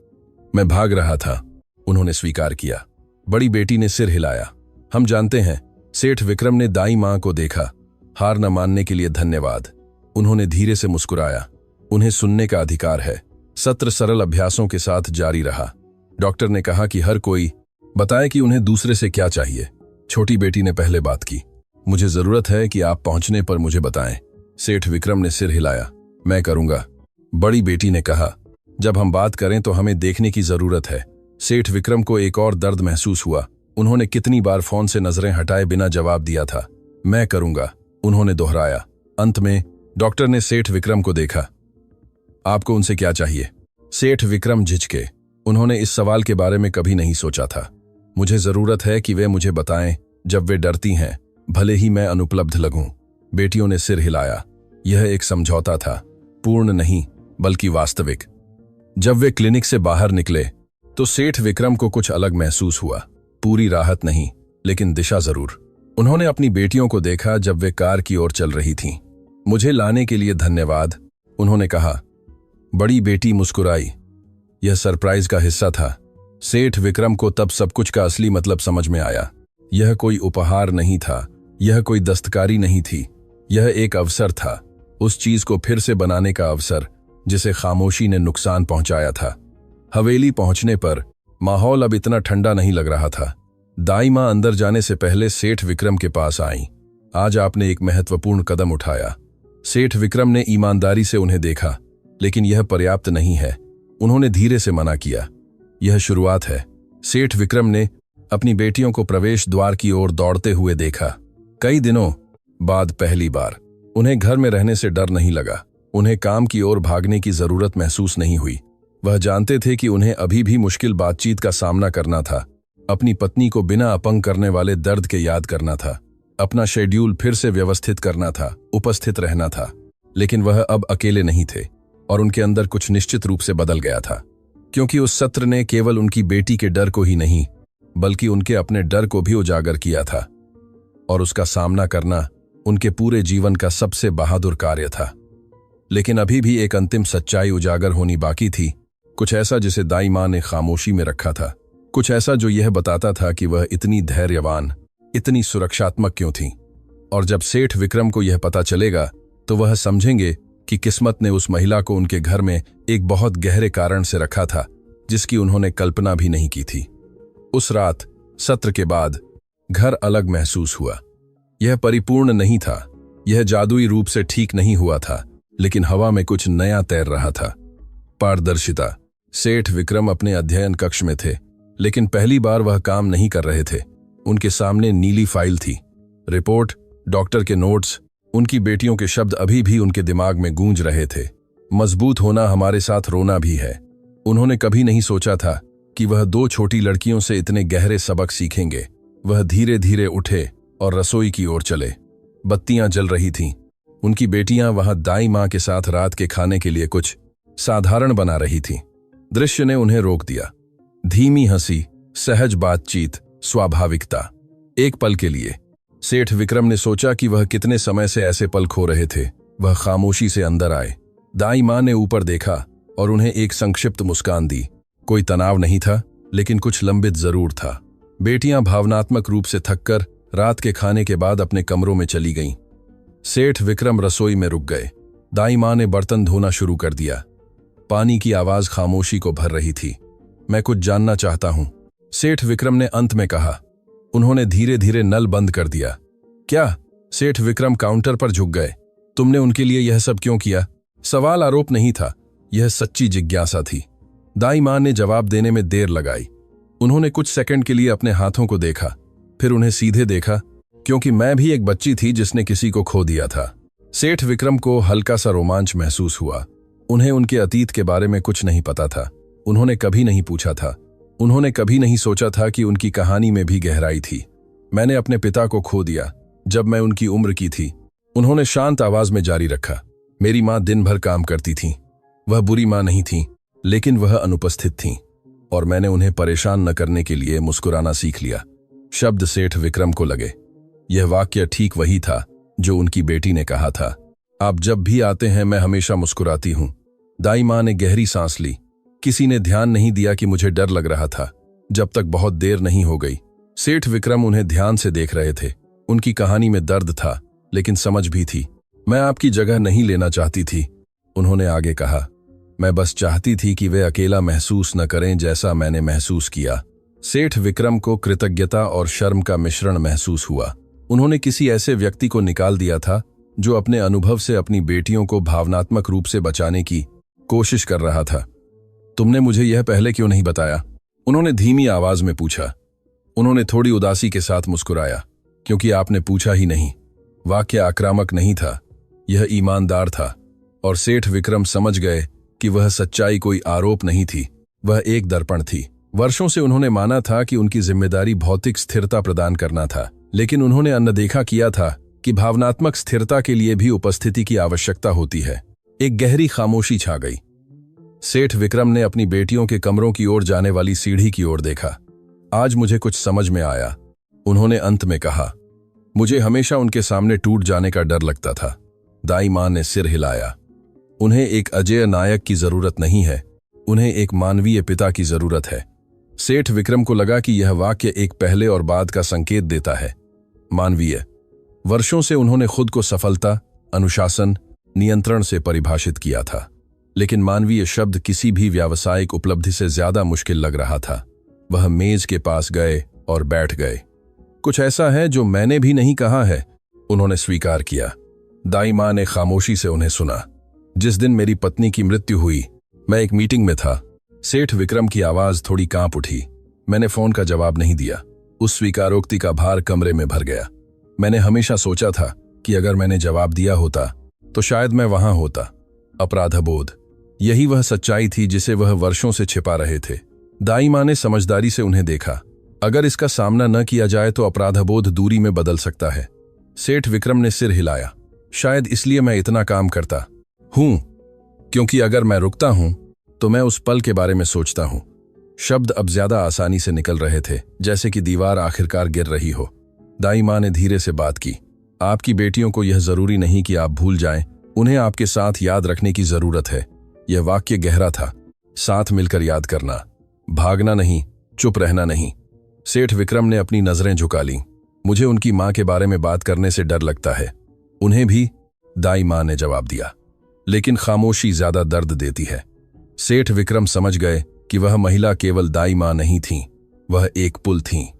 A: मैं भाग रहा था, उन्होंने स्वीकार किया। बड़ी बेटी ने सिर हिलाया। हम जानते हैं। सेठ विक्रम ने दाई मां को देखा। हार न मानने के लिए धन्यवाद। उन्होंने धीरे से मुस्कुराया। उन्हें सुनने का अधिकार है। सत्र सरल अभ्यासों के साथ जारी रहा। डॉक्टर ने कहा कि हर कोई बताए कि उन्हें दूसरे से क्या चाहिए। छोटी बेटी ने पहले बात की। मुझे जरूरत है कि आप पहुंचने पर मुझे बताएं। सेठ विक्रम ने सिर हिलाया। मैं करूंगा। बड़ी बेटी ने कहा, जब हम बात करें तो हमें देखने की जरूरत है। सेठ विक्रम को एक और दर्द महसूस हुआ। उन्होंने कितनी बार फोन से नजरें हटाए बिना जवाब दिया था। मैं करूंगा, उन्होंने दोहराया। अंत में डॉक्टर ने सेठ विक्रम को देखा। आपको उनसे क्या चाहिए? सेठ विक्रम झिझके। उन्होंने इस सवाल के बारे में कभी नहीं सोचा था। मुझे जरूरत है कि वे मुझे बताएं जब वे डरती हैं, भले ही मैं अनुपलब्ध लगूं। बेटियों ने सिर हिलाया। यह एक समझौता था, पूर्ण नहीं बल्कि वास्तविक। जब वे क्लिनिक से बाहर निकले तो सेठ विक्रम को कुछ अलग महसूस हुआ। पूरी राहत नहीं, लेकिन दिशा जरूर। उन्होंने अपनी बेटियों को देखा जब वे कार की ओर चल रही थीं। मुझे लाने के लिए धन्यवाद, उन्होंने कहा। बड़ी बेटी मुस्कुराई। यह सरप्राइज का हिस्सा था। सेठ विक्रम को तब सब कुछ का असली मतलब समझ में आया। यह कोई उपहार नहीं था, यह कोई दस्तकारी नहीं थी, यह एक अवसर था, उस चीज को फिर से बनाने का अवसर जिसे खामोशी ने नुकसान पहुंचाया था। हवेली पहुंचने पर माहौल अब इतना ठंडा नहीं लग रहा था। दाई मां अंदर जाने से पहले सेठ विक्रम के पास आईं। आज आपने एक महत्वपूर्ण कदम उठाया। सेठ विक्रम ने ईमानदारी से उन्हें देखा। लेकिन यह पर्याप्त नहीं है, उन्होंने धीरे से मना किया। यह शुरुआत है। सेठ विक्रम ने अपनी बेटियों को प्रवेश द्वार की ओर दौड़ते हुए देखा। कई दिनों बाद पहली बार उन्हें घर में रहने से डर नहीं लगा। उन्हें काम की ओर भागने की जरूरत महसूस नहीं हुई। वह जानते थे कि उन्हें अभी भी मुश्किल बातचीत का सामना करना था, अपनी पत्नी को बिना अपंग करने वाले दर्द के याद करना था, अपना शेड्यूल फिर से व्यवस्थित करना था, उपस्थित रहना था। लेकिन वह अब अकेले नहीं थे और उनके अंदर कुछ निश्चित रूप से बदल गया था, क्योंकि उस सत्र ने केवल उनकी बेटी के डर को ही नहीं बल्कि उनके अपने डर को भी उजागर किया था। और उसका सामना करना उनके पूरे जीवन का सबसे बहादुर कार्य था। लेकिन अभी भी एक अंतिम सच्चाई उजागर होनी बाकी थी, कुछ ऐसा जिसे दाई मां ने खामोशी में रखा था, कुछ ऐसा जो यह बताता था कि वह इतनी धैर्यवान, इतनी सुरक्षात्मक क्यों थी। और जब सेठ विक्रम को यह पता चलेगा तो वह समझेंगे कि किस्मत ने उस महिला को उनके घर में एक बहुत गहरे कारण से रखा था, जिसकी उन्होंने कल्पना भी नहीं की थी। उस रात सत्र के बाद घर अलग महसूस हुआ। यह परिपूर्ण नहीं था, यह जादुई रूप से ठीक नहीं हुआ था, लेकिन हवा में कुछ नया तैर रहा था। पारदर्शिता। सेठ विक्रम अपने अध्ययन कक्ष में थे, लेकिन पहली बार वह काम नहीं कर रहे थे। उनके सामने नीली फाइल थी, रिपोर्ट, डॉक्टर के नोट्स, उनकी बेटियों के शब्द अभी भी उनके दिमाग में गूंज रहे थे। मजबूत होना हमारे साथ रोना भी है। उन्होंने कभी नहीं सोचा था कि वह दो छोटी लड़कियों से इतने गहरे सबक सीखेंगे। वह धीरे धीरे उठे और रसोई की ओर चले। बत्तियां जल रही थीं। उनकी बेटियां वहां दाई मां के साथ रात के खाने के लिए कुछ साधारण बना रही थीं। दृश्य ने उन्हें रोक दिया। धीमी हंसी, सहज बातचीत, स्वाभाविकता। एक पल के लिए सेठ विक्रम ने सोचा कि वह कितने समय से ऐसे पल खो रहे थे। वह खामोशी से अंदर आए। दाई मां ने ऊपर देखा और उन्हें एक संक्षिप्त मुस्कान दी। कोई तनाव नहीं था, लेकिन कुछ लंबित जरूर था। बेटियां भावनात्मक रूप से थककर रात के खाने के बाद अपने कमरों में चली गईं। सेठ विक्रम रसोई में रुक गए। दाई मां ने बर्तन धोना शुरू कर दिया। पानी की आवाज खामोशी को भर रही थी। मैं कुछ जानना चाहता हूं, सेठ विक्रम ने अंत में कहा। उन्होंने धीरे धीरे नल बंद कर दिया। क्या? सेठ विक्रम काउंटर पर झुक गए। तुमने उनके लिए यह सब क्यों किया? सवाल आरोप नहीं था, यह सच्ची जिज्ञासा थी। दाई मां ने जवाब देने में देर लगाई। उन्होंने कुछ सेकंड के लिए अपने हाथों को देखा, फिर उन्हें सीधे देखा। क्योंकि मैं भी एक बच्ची थी जिसने किसी को खो दिया था। सेठ विक्रम को हल्का सा रोमांच महसूस हुआ। उन्हें उनके अतीत के बारे में कुछ नहीं पता था। उन्होंने कभी नहीं पूछा था। उन्होंने कभी नहीं सोचा था कि उनकी कहानी में भी गहराई थी। मैंने अपने पिता को खो दिया जब मैं उनकी उम्र की थी, उन्होंने शांत आवाज में जारी रखा। मेरी मां दिन भर काम करती थी। वह बुरी मां नहीं थी, लेकिन वह अनुपस्थित थीं, और मैंने उन्हें परेशान न करने के लिए मुस्कुराना सीख लिया। शब्द सेठ विक्रम को लगे। यह वाक्य ठीक वही था जो उनकी बेटी ने कहा था। आप जब भी आते हैं मैं हमेशा मुस्कुराती हूं। दाई मां ने गहरी सांस ली। किसी ने ध्यान नहीं दिया कि मुझे डर लग रहा था, जब तक बहुत देर नहीं हो गई। सेठ विक्रम उन्हें ध्यान से देख रहे थे। उनकी कहानी में दर्द था, लेकिन समझ भी थी। मैं आपकी जगह नहीं लेना चाहती थी, उन्होंने आगे कहा। मैं बस चाहती थी कि वे अकेला महसूस न करें जैसा मैंने महसूस किया। सेठ विक्रम को कृतज्ञता और शर्म का मिश्रण महसूस हुआ। उन्होंने किसी ऐसे व्यक्ति को निकाल दिया था जो अपने अनुभव से अपनी बेटियों को भावनात्मक रूप से बचाने की कोशिश कर रहा था। तुमने मुझे यह पहले क्यों नहीं बताया? उन्होंने धीमी आवाज में पूछा। उन्होंने थोड़ी उदासी के साथ मुस्कुराया। क्योंकि आपने पूछा ही नहीं। वाक्य आक्रामक नहीं था, यह ईमानदार था। और सेठ विक्रम समझ गए कि वह सच्चाई कोई आरोप नहीं थी, वह एक दर्पण थी। वर्षों से उन्होंने माना था कि उनकी जिम्मेदारी भौतिक स्थिरता प्रदान करना था, लेकिन उन्होंने अनदेखा किया था कि भावनात्मक स्थिरता के लिए भी उपस्थिति की आवश्यकता होती है। एक गहरी खामोशी छा गई। सेठ विक्रम ने अपनी बेटियों के कमरों की ओर जाने वाली सीढ़ी की ओर देखा। आज मुझे कुछ समझ में आया, उन्होंने अंत में कहा। मुझे हमेशा उनके सामने टूट जाने का डर लगता था। दाई मां ने सिर हिलाया। उन्हें एक अजेय नायक की जरूरत नहीं है, उन्हें एक मानवीय पिता की जरूरत है। सेठ विक्रम को लगा कि यह वाक्य एक पहले और बाद का संकेत देता है। मानवीय। वर्षों से उन्होंने खुद को सफलता, अनुशासन, नियंत्रण से परिभाषित किया था, लेकिन मानवीय शब्द किसी भी व्यावसायिक उपलब्धि से ज्यादा मुश्किल लग रहा था। वह मेज के पास गए और बैठ गए। कुछ ऐसा है जो मैंने भी नहीं कहा है, उन्होंने स्वीकार किया। दाई मां ने खामोशी से उन्हें सुना। जिस दिन मेरी पत्नी की मृत्यु हुई, मैं एक मीटिंग में था। सेठ विक्रम की आवाज थोड़ी कांप उठी। मैंने फोन का जवाब नहीं दिया। उस स्वीकारोक्ति का भार कमरे में भर गया। मैंने हमेशा सोचा था कि अगर मैंने जवाब दिया होता तो शायद मैं वहां होता। अपराधबोध, यही वह सच्चाई थी जिसे वह वर्षों से छिपा रहे थे। दाई मां ने समझदारी से उन्हें देखा। अगर इसका सामना न किया जाए तो अपराधबोध दूरी में बदल सकता है। सेठ विक्रम ने सिर हिलाया। शायद इसलिए मैं इतना काम करता हूं, क्योंकि अगर मैं रुकता हूं तो मैं उस पल के बारे में सोचता हूं। शब्द अब ज्यादा आसानी से निकल रहे थे, जैसे कि दीवार आखिरकार गिर रही हो। दाई मां ने धीरे से बात की। आपकी बेटियों को यह जरूरी नहीं कि आप भूल जाएं, उन्हें आपके साथ याद रखने की जरूरत है। यह वाक्य गहरा था। साथ मिलकर याद करना, भागना नहीं, चुप रहना नहीं। सेठ विक्रम ने अपनी नजरें झुका लीं। मुझे उनकी मां के बारे में बात करने से डर लगता है। उन्हें भी, दाई मां ने जवाब दिया। लेकिन खामोशी ज्यादा दर्द देती है। सेठ विक्रम समझ गए कि वह महिला केवल दाई मां नहीं थी, वह एक पुल थी।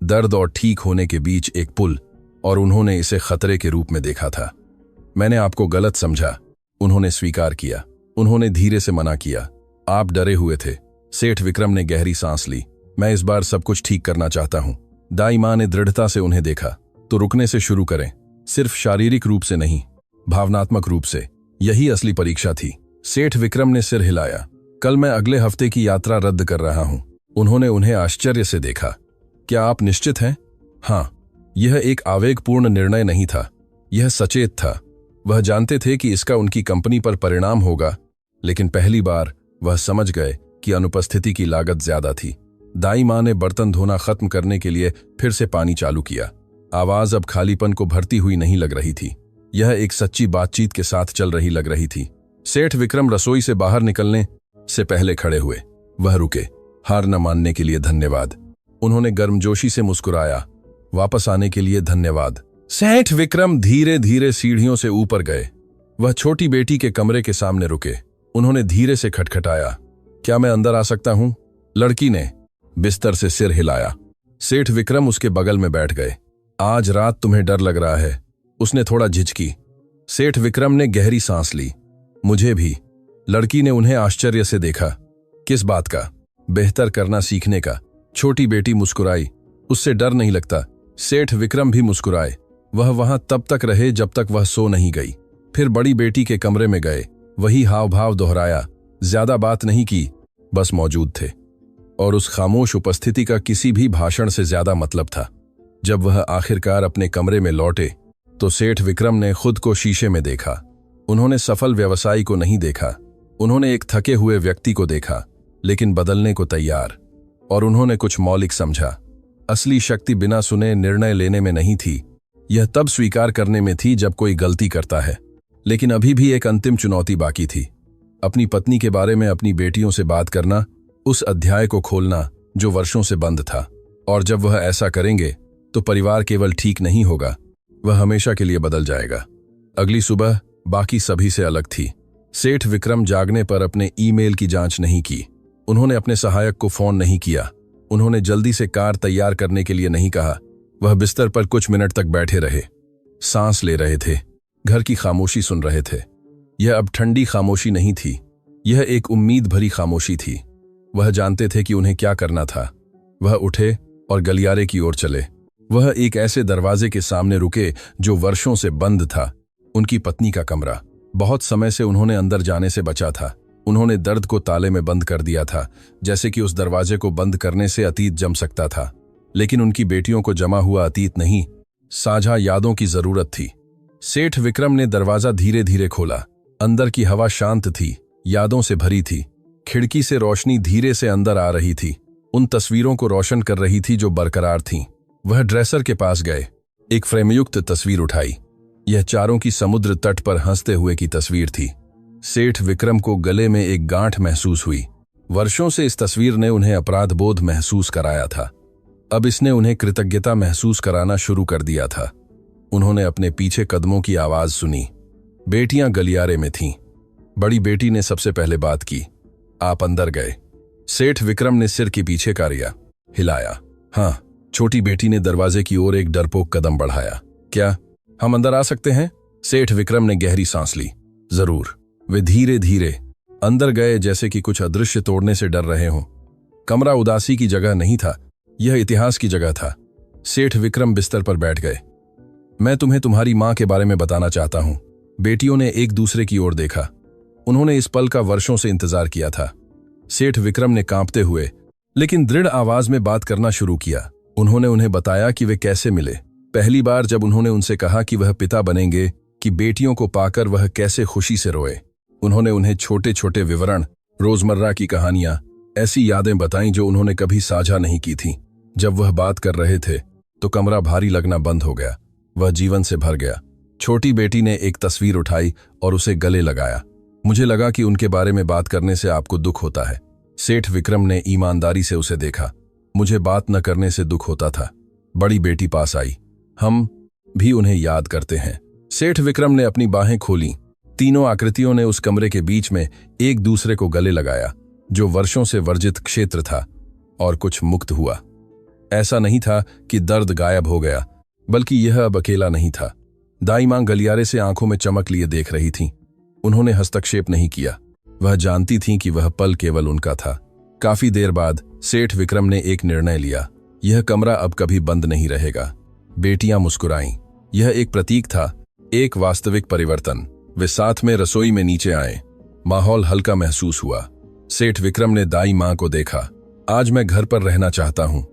A: दर्द और ठीक होने के बीच एक पुल, और उन्होंने इसे खतरे के रूप में देखा था। मैंने आपको गलत समझा, उन्होंने स्वीकार किया। उन्होंने धीरे से मना किया। आप डरे हुए थे। सेठ विक्रम ने गहरी सांस ली। मैं इस बार सब कुछ ठीक करना चाहता हूं। दाई मां ने दृढ़ता से उन्हें देखा। तो रुकने से शुरू करें, सिर्फ शारीरिक रूप से नहीं, भावनात्मक रूप से। यही असली परीक्षा थी। सेठ विक्रम ने सिर हिलाया। कल मैं अगले हफ्ते की यात्रा रद्द कर रहा हूं। उन्होंने उन्हें आश्चर्य से देखा। क्या आप निश्चित हैं? हाँ। यह एक आवेगपूर्ण निर्णय नहीं था, यह सचेत था। वह जानते थे कि इसका उनकी कंपनी पर परिणाम होगा, लेकिन पहली बार वह समझ गए कि अनुपस्थिति की लागत ज्यादा थी। दाई मां ने बर्तन धोना खत्म करने के लिए फिर से पानी चालू किया। आवाज अब खालीपन को भरती हुई नहीं लग रही थी, यह एक सच्ची बातचीत के साथ चल रही लग रही थी। सेठ विक्रम रसोई से बाहर निकलने से पहले खड़े हुए। वह रुके। हार न मानने के लिए धन्यवाद, उन्होंने गर्मजोशी से मुस्कुराया। वापस आने के लिए धन्यवाद। सेठ विक्रम धीरे धीरे सीढ़ियों से ऊपर गए। वह छोटी बेटी के कमरे के सामने रुके। उन्होंने धीरे से खटखटाया। क्या मैं अंदर आ सकता हूं? लड़की ने बिस्तर से सिर हिलाया। सेठ विक्रम उसके बगल में बैठ गए। आज रात तुम्हें डर लग रहा है, उसने थोड़ा झिझकी। सेठ विक्रम ने गहरी सांस ली। मुझे भी। लड़की ने उन्हें आश्चर्य से देखा। किस बात का? बेहतर करना सीखने का। छोटी बेटी मुस्कुराई। उससे डर नहीं लगता। सेठ विक्रम भी मुस्कुराए। वह वहां तब तक रहे जब तक वह सो नहीं गई। फिर बड़ी बेटी के कमरे में गए। वही हाव भाव दोहराया। ज्यादा बात नहीं की, बस मौजूद थे। और उस खामोश उपस्थिति का किसी भी भाषण से ज्यादा मतलब था। जब वह आखिरकार अपने कमरे में लौटे तो सेठ विक्रम ने खुद को शीशे में देखा। उन्होंने सफल व्यवसायी को नहीं देखा, उन्होंने एक थके हुए व्यक्ति को देखा, लेकिन बदलने को तैयार। और उन्होंने कुछ मौलिक समझा। असली शक्ति बिना सुने निर्णय लेने में नहीं थी, यह तब स्वीकार करने में थी जब कोई गलती करता है। लेकिन अभी भी एक अंतिम चुनौती बाकी थी। अपनी पत्नी के बारे में अपनी बेटियों से बात करना, उस अध्याय को खोलना जो वर्षों से बंद था। और जब वह ऐसा करेंगे तो परिवार केवल ठीक नहीं होगा, वह हमेशा के लिए बदल जाएगा। अगली सुबह बाकी सभी से अलग थी। सेठ विक्रम जागने पर अपने ईमेल की जांच नहीं की। उन्होंने अपने सहायक को फोन नहीं किया। उन्होंने जल्दी से कार तैयार करने के लिए नहीं कहा। वह बिस्तर पर कुछ मिनट तक बैठे रहे, सांस ले रहे थे, घर की खामोशी सुन रहे थे। यह अब ठंडी खामोशी नहीं थी, यह एक उम्मीद भरी खामोशी थी। वह जानते थे कि उन्हें क्या करना था। वह उठे और गलियारे की ओर चले। वह एक ऐसे दरवाजे के सामने रुके जो वर्षों से बंद था। उनकी पत्नी का कमरा। बहुत समय से उन्होंने अंदर जाने से बचा था। उन्होंने दर्द को ताले में बंद कर दिया था, जैसे कि उस दरवाजे को बंद करने से अतीत जम सकता था। लेकिन उनकी बेटियों को जमा हुआ अतीत नहीं, साझा यादों की जरूरत थी। सेठ विक्रम ने दरवाजा धीरे धीरे खोला। अंदर की हवा शांत थी, यादों से भरी थी। खिड़की से रोशनी धीरे से अंदर आ रही थी, उन तस्वीरों को रोशन कर रही थी जो बरकरार थीं। वह ड्रेसर के पास गए, एक फ्रेमयुक्त तस्वीर उठाई। यह चारों की समुद्र तट पर हंसते हुए की तस्वीर थी। सेठ विक्रम को गले में एक गांठ महसूस हुई। वर्षों से इस तस्वीर ने उन्हें अपराध बोध महसूस कराया था। अब इसने उन्हें कृतज्ञता महसूस कराना शुरू कर दिया था। उन्होंने अपने पीछे कदमों की आवाज सुनी। बेटियां गलियारे में थीं। बड़ी बेटी ने सबसे पहले बात की। आप अंदर गए। सेठ विक्रम ने सिर के पीछे कारिया हिलाया। हाँ। छोटी बेटी ने दरवाजे की ओर एक डरपोक कदम बढ़ाया। क्या हम अंदर आ सकते हैं? सेठ विक्रम ने गहरी सांस ली। जरूर। वे धीरे धीरे अंदर गए, जैसे कि कुछ अदृश्य तोड़ने से डर रहे हों। कमरा उदासी की जगह नहीं था, यह इतिहास की जगह था। सेठ विक्रम बिस्तर पर बैठ गए। मैं तुम्हें तुम्हारी मां के बारे में बताना चाहता हूं। बेटियों ने एक दूसरे की ओर देखा। उन्होंने इस पल का वर्षों से इंतजार किया था। सेठ विक्रम ने कांपते हुए लेकिन दृढ़ आवाज में बात करना शुरू किया। उन्होंने उन्हें बताया कि वे कैसे मिले। पहली बार जब उन्होंने उनसे कहा कि वह पिता बनेंगे, कि बेटियों को पाकर वह कैसे खुशी से रोए। उन्होंने उन्हें छोटे छोटे विवरण, रोजमर्रा की कहानियां, ऐसी यादें बताईं जो उन्होंने कभी साझा नहीं की थीं। जब वह बात कर रहे थे तो कमरा भारी लगना बंद हो गया। वह जीवन से भर गया। छोटी बेटी ने एक तस्वीर उठाई और उसे गले लगाया। मुझे लगा कि उनके बारे में बात करने से आपको दुख होता है। सेठ विक्रम ने ईमानदारी से उसे देखा। मुझे बात न करने से दुख होता था। बड़ी बेटी पास आई। हम भी उन्हें याद करते हैं। सेठ विक्रम ने अपनी बाहें खोलीं। तीनों आकृतियों ने उस कमरे के बीच में एक दूसरे को गले लगाया, जो वर्षों से वर्जित क्षेत्र था, और कुछ मुक्त हुआ। ऐसा नहीं था कि दर्द गायब हो गया, बल्कि यह अब अकेला नहीं था। दाई मां गलियारे से आंखों में चमक लिए देख रही थीं। उन्होंने हस्तक्षेप नहीं किया। वह जानती थीं कि वह पल केवल उनका था। काफी देर बाद सेठ विक्रम ने एक निर्णय लिया। यह कमरा अब कभी बंद नहीं रहेगा। बेटियां मुस्कुराईं। यह एक प्रतीक था, एक वास्तविक परिवर्तन। वे साथ में रसोई में नीचे आए। माहौल हल्का महसूस हुआ। सेठ विक्रम ने दाई मां को देखा। आज मैं घर पर रहना चाहता हूं।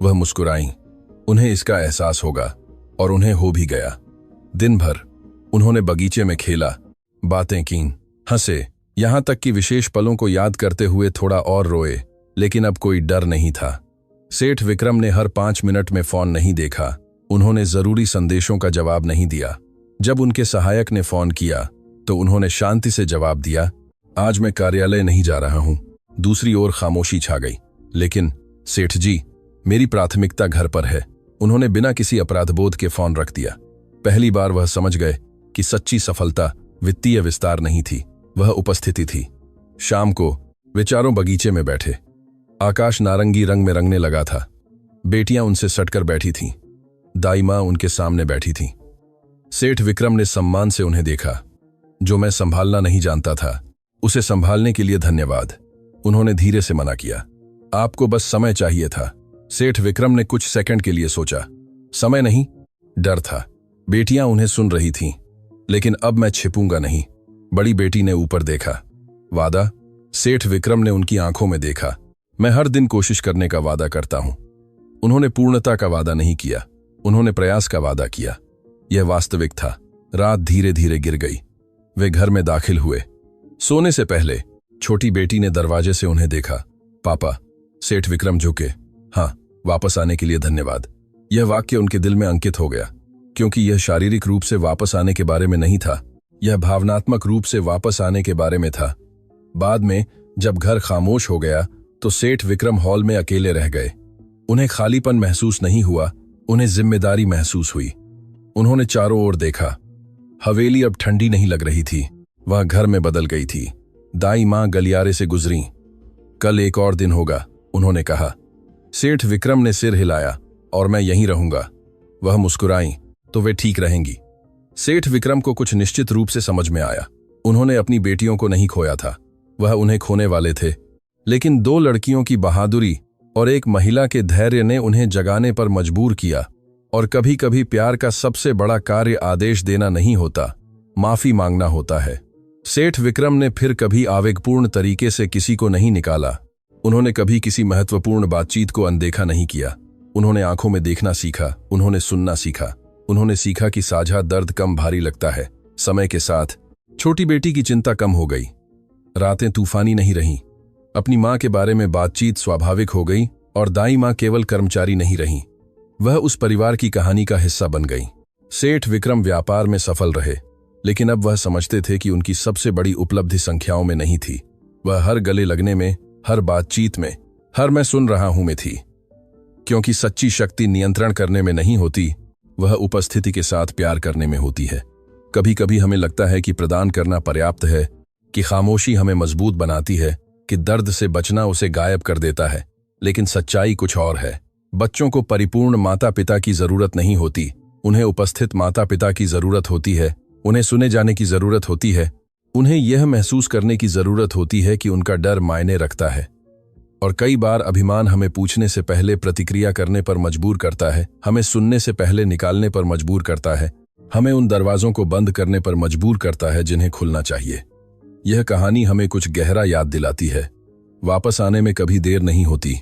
A: वह मुस्कुराईं। उन्हें इसका एहसास होगा, और उन्हें हो भी गया। दिन भर उन्होंने बगीचे में खेला, बातें कीं, हंसे, यहां तक कि विशेष पलों को याद करते हुए थोड़ा और रोए। लेकिन अब कोई डर नहीं था। सेठ विक्रम ने हर 5 मिनट में फोन नहीं देखा। उन्होंने जरूरी संदेशों का जवाब नहीं दिया। जब उनके सहायक ने फोन किया तो उन्होंने शांति से जवाब दिया, आज मैं कार्यालय नहीं जा रहा हूं। दूसरी ओर खामोशी छा गई। लेकिन सेठ जी, मेरी प्राथमिकता घर पर है। उन्होंने बिना किसी अपराधबोध के फोन रख दिया। पहली बार वह समझ गए कि सच्ची सफलता वित्तीय विस्तार नहीं थी, वह उपस्थिति थी। शाम को वे चारों बगीचे में बैठे। आकाश नारंगी रंग में रंगने लगा था। बेटियां उनसे सटकर बैठी थीं। दाई मां उनके सामने बैठी थीं। सेठ विक्रम ने सम्मान से उन्हें देखा। जो मैं संभालना नहीं जानता था, उसे संभालने के लिए धन्यवाद। उन्होंने धीरे से मना किया। आपको बस समय चाहिए था। सेठ विक्रम ने कुछ सेकंड के लिए सोचा। समय नहीं, डर था। बेटियां उन्हें सुन रही थीं। लेकिन अब मैं छिपूंगा नहीं। बड़ी बेटी ने ऊपर देखा। वादा? सेठ विक्रम ने उनकी आंखों में देखा। मैं हर दिन कोशिश करने का वादा करता हूं। उन्होंने पूर्णता का वादा नहीं किया, उन्होंने प्रयास का वादा किया। यह वास्तविक था। रात धीरे धीरे गिर गई। वे घर में दाखिल हुए। सोने से पहले छोटी बेटी ने दरवाजे से उन्हें देखा। पापा। सेठ विक्रम झुके। हाँ, वापस आने के लिए धन्यवाद। यह वाक्य उनके दिल में अंकित हो गया, क्योंकि यह शारीरिक रूप से वापस आने के बारे में नहीं था, यह भावनात्मक रूप से वापस आने के बारे में था। बाद में जब घर खामोश हो गया तो सेठ विक्रम हॉल में अकेले रह गए। उन्हें खालीपन महसूस नहीं हुआ, उन्हें जिम्मेदारी महसूस हुई। उन्होंने चारों ओर देखा। हवेली अब ठंडी नहीं लग रही थी, वह घर में बदल गई थी। दाई मां गलियारे से गुजरी। कल एक और दिन होगा, उन्होंने कहा। सेठ विक्रम ने सिर हिलाया। और मैं यहीं रहूंगा। वह मुस्कुराईं। तो वे ठीक रहेंगी। सेठ विक्रम को कुछ निश्चित रूप से समझ में आया। उन्होंने अपनी बेटियों को नहीं खोया था, वह उन्हें खोने वाले थे, लेकिन दो लड़कियों की बहादुरी और एक महिला के धैर्य ने उन्हें जगाने पर मजबूर किया। और कभी कभी प्यार का सबसे बड़ा कार्य आदेश देना नहीं होता, माफी मांगना होता है। सेठ विक्रम ने फिर कभी आवेगपूर्ण तरीके से किसी को नहीं निकाला। उन्होंने कभी किसी महत्वपूर्ण बातचीत को अनदेखा नहीं किया। उन्होंने आंखों में देखना सीखा, उन्होंने सुनना सीखा, उन्होंने सीखा कि साझा दर्द कम भारी लगता है। समय के साथ छोटी बेटी की चिंता कम हो गई, रातें तूफानी नहीं रहीं, अपनी मां के बारे में बातचीत स्वाभाविक हो गई और दाई मां केवल कर्मचारी नहीं रहीं, वह उस परिवार की कहानी का हिस्सा बन गई। सेठ विक्रम व्यापार में सफल रहे, लेकिन अब वह समझते थे कि उनकी सबसे बड़ी उपलब्धि संख्याओं में नहीं थी, वह हर गले लगने में, हर बातचीत में, हर मैं सुन रहा हूं में थी। क्योंकि सच्ची शक्ति नियंत्रण करने में नहीं होती, वह उपस्थिति के साथ प्यार करने में होती है। कभी कभी हमें लगता है कि प्रदान करना पर्याप्त है, कि खामोशी हमें मजबूत बनाती है, कि दर्द से बचना उसे गायब कर देता है, लेकिन सच्चाई कुछ और है। बच्चों को परिपूर्ण माता पिता की जरूरत नहीं होती, उन्हें उपस्थित माता पिता की जरूरत होती है, उन्हें सुने जाने की जरूरत होती है, उन्हें यह महसूस करने की जरूरत होती है कि उनका डर मायने रखता है। और कई बार अभिमान हमें पूछने से पहले प्रतिक्रिया करने पर मजबूर करता है, हमें सुनने से पहले निकालने पर मजबूर करता है, हमें उन दरवाजों को बंद करने पर मजबूर करता है जिन्हें खुलना चाहिए। यह कहानी हमें कुछ गहरा याद दिलाती है। वापस आने में कभी देर नहीं होती,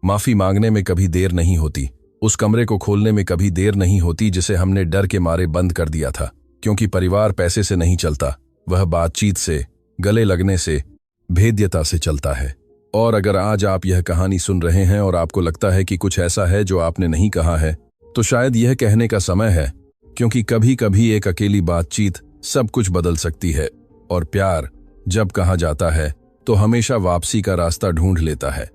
A: माफी मांगने में कभी देर नहीं होती, उस कमरे को खोलने में कभी देर नहीं होती जिसे हमने डर के मारे बंद कर दिया था। क्योंकि परिवार पैसे से नहीं चलता, वह बातचीत से, गले लगने से, भेद्यता से चलता है। और अगर आज आप यह कहानी सुन रहे हैं और आपको लगता है कि कुछ ऐसा है जो आपने नहीं कहा है, तो शायद यह कहने का समय है, क्योंकि कभी कभी एक अकेली बातचीत सब कुछ बदल सकती है। और प्यार जब कहा जाता है तो हमेशा वापसी का रास्ता ढूंढ लेता है।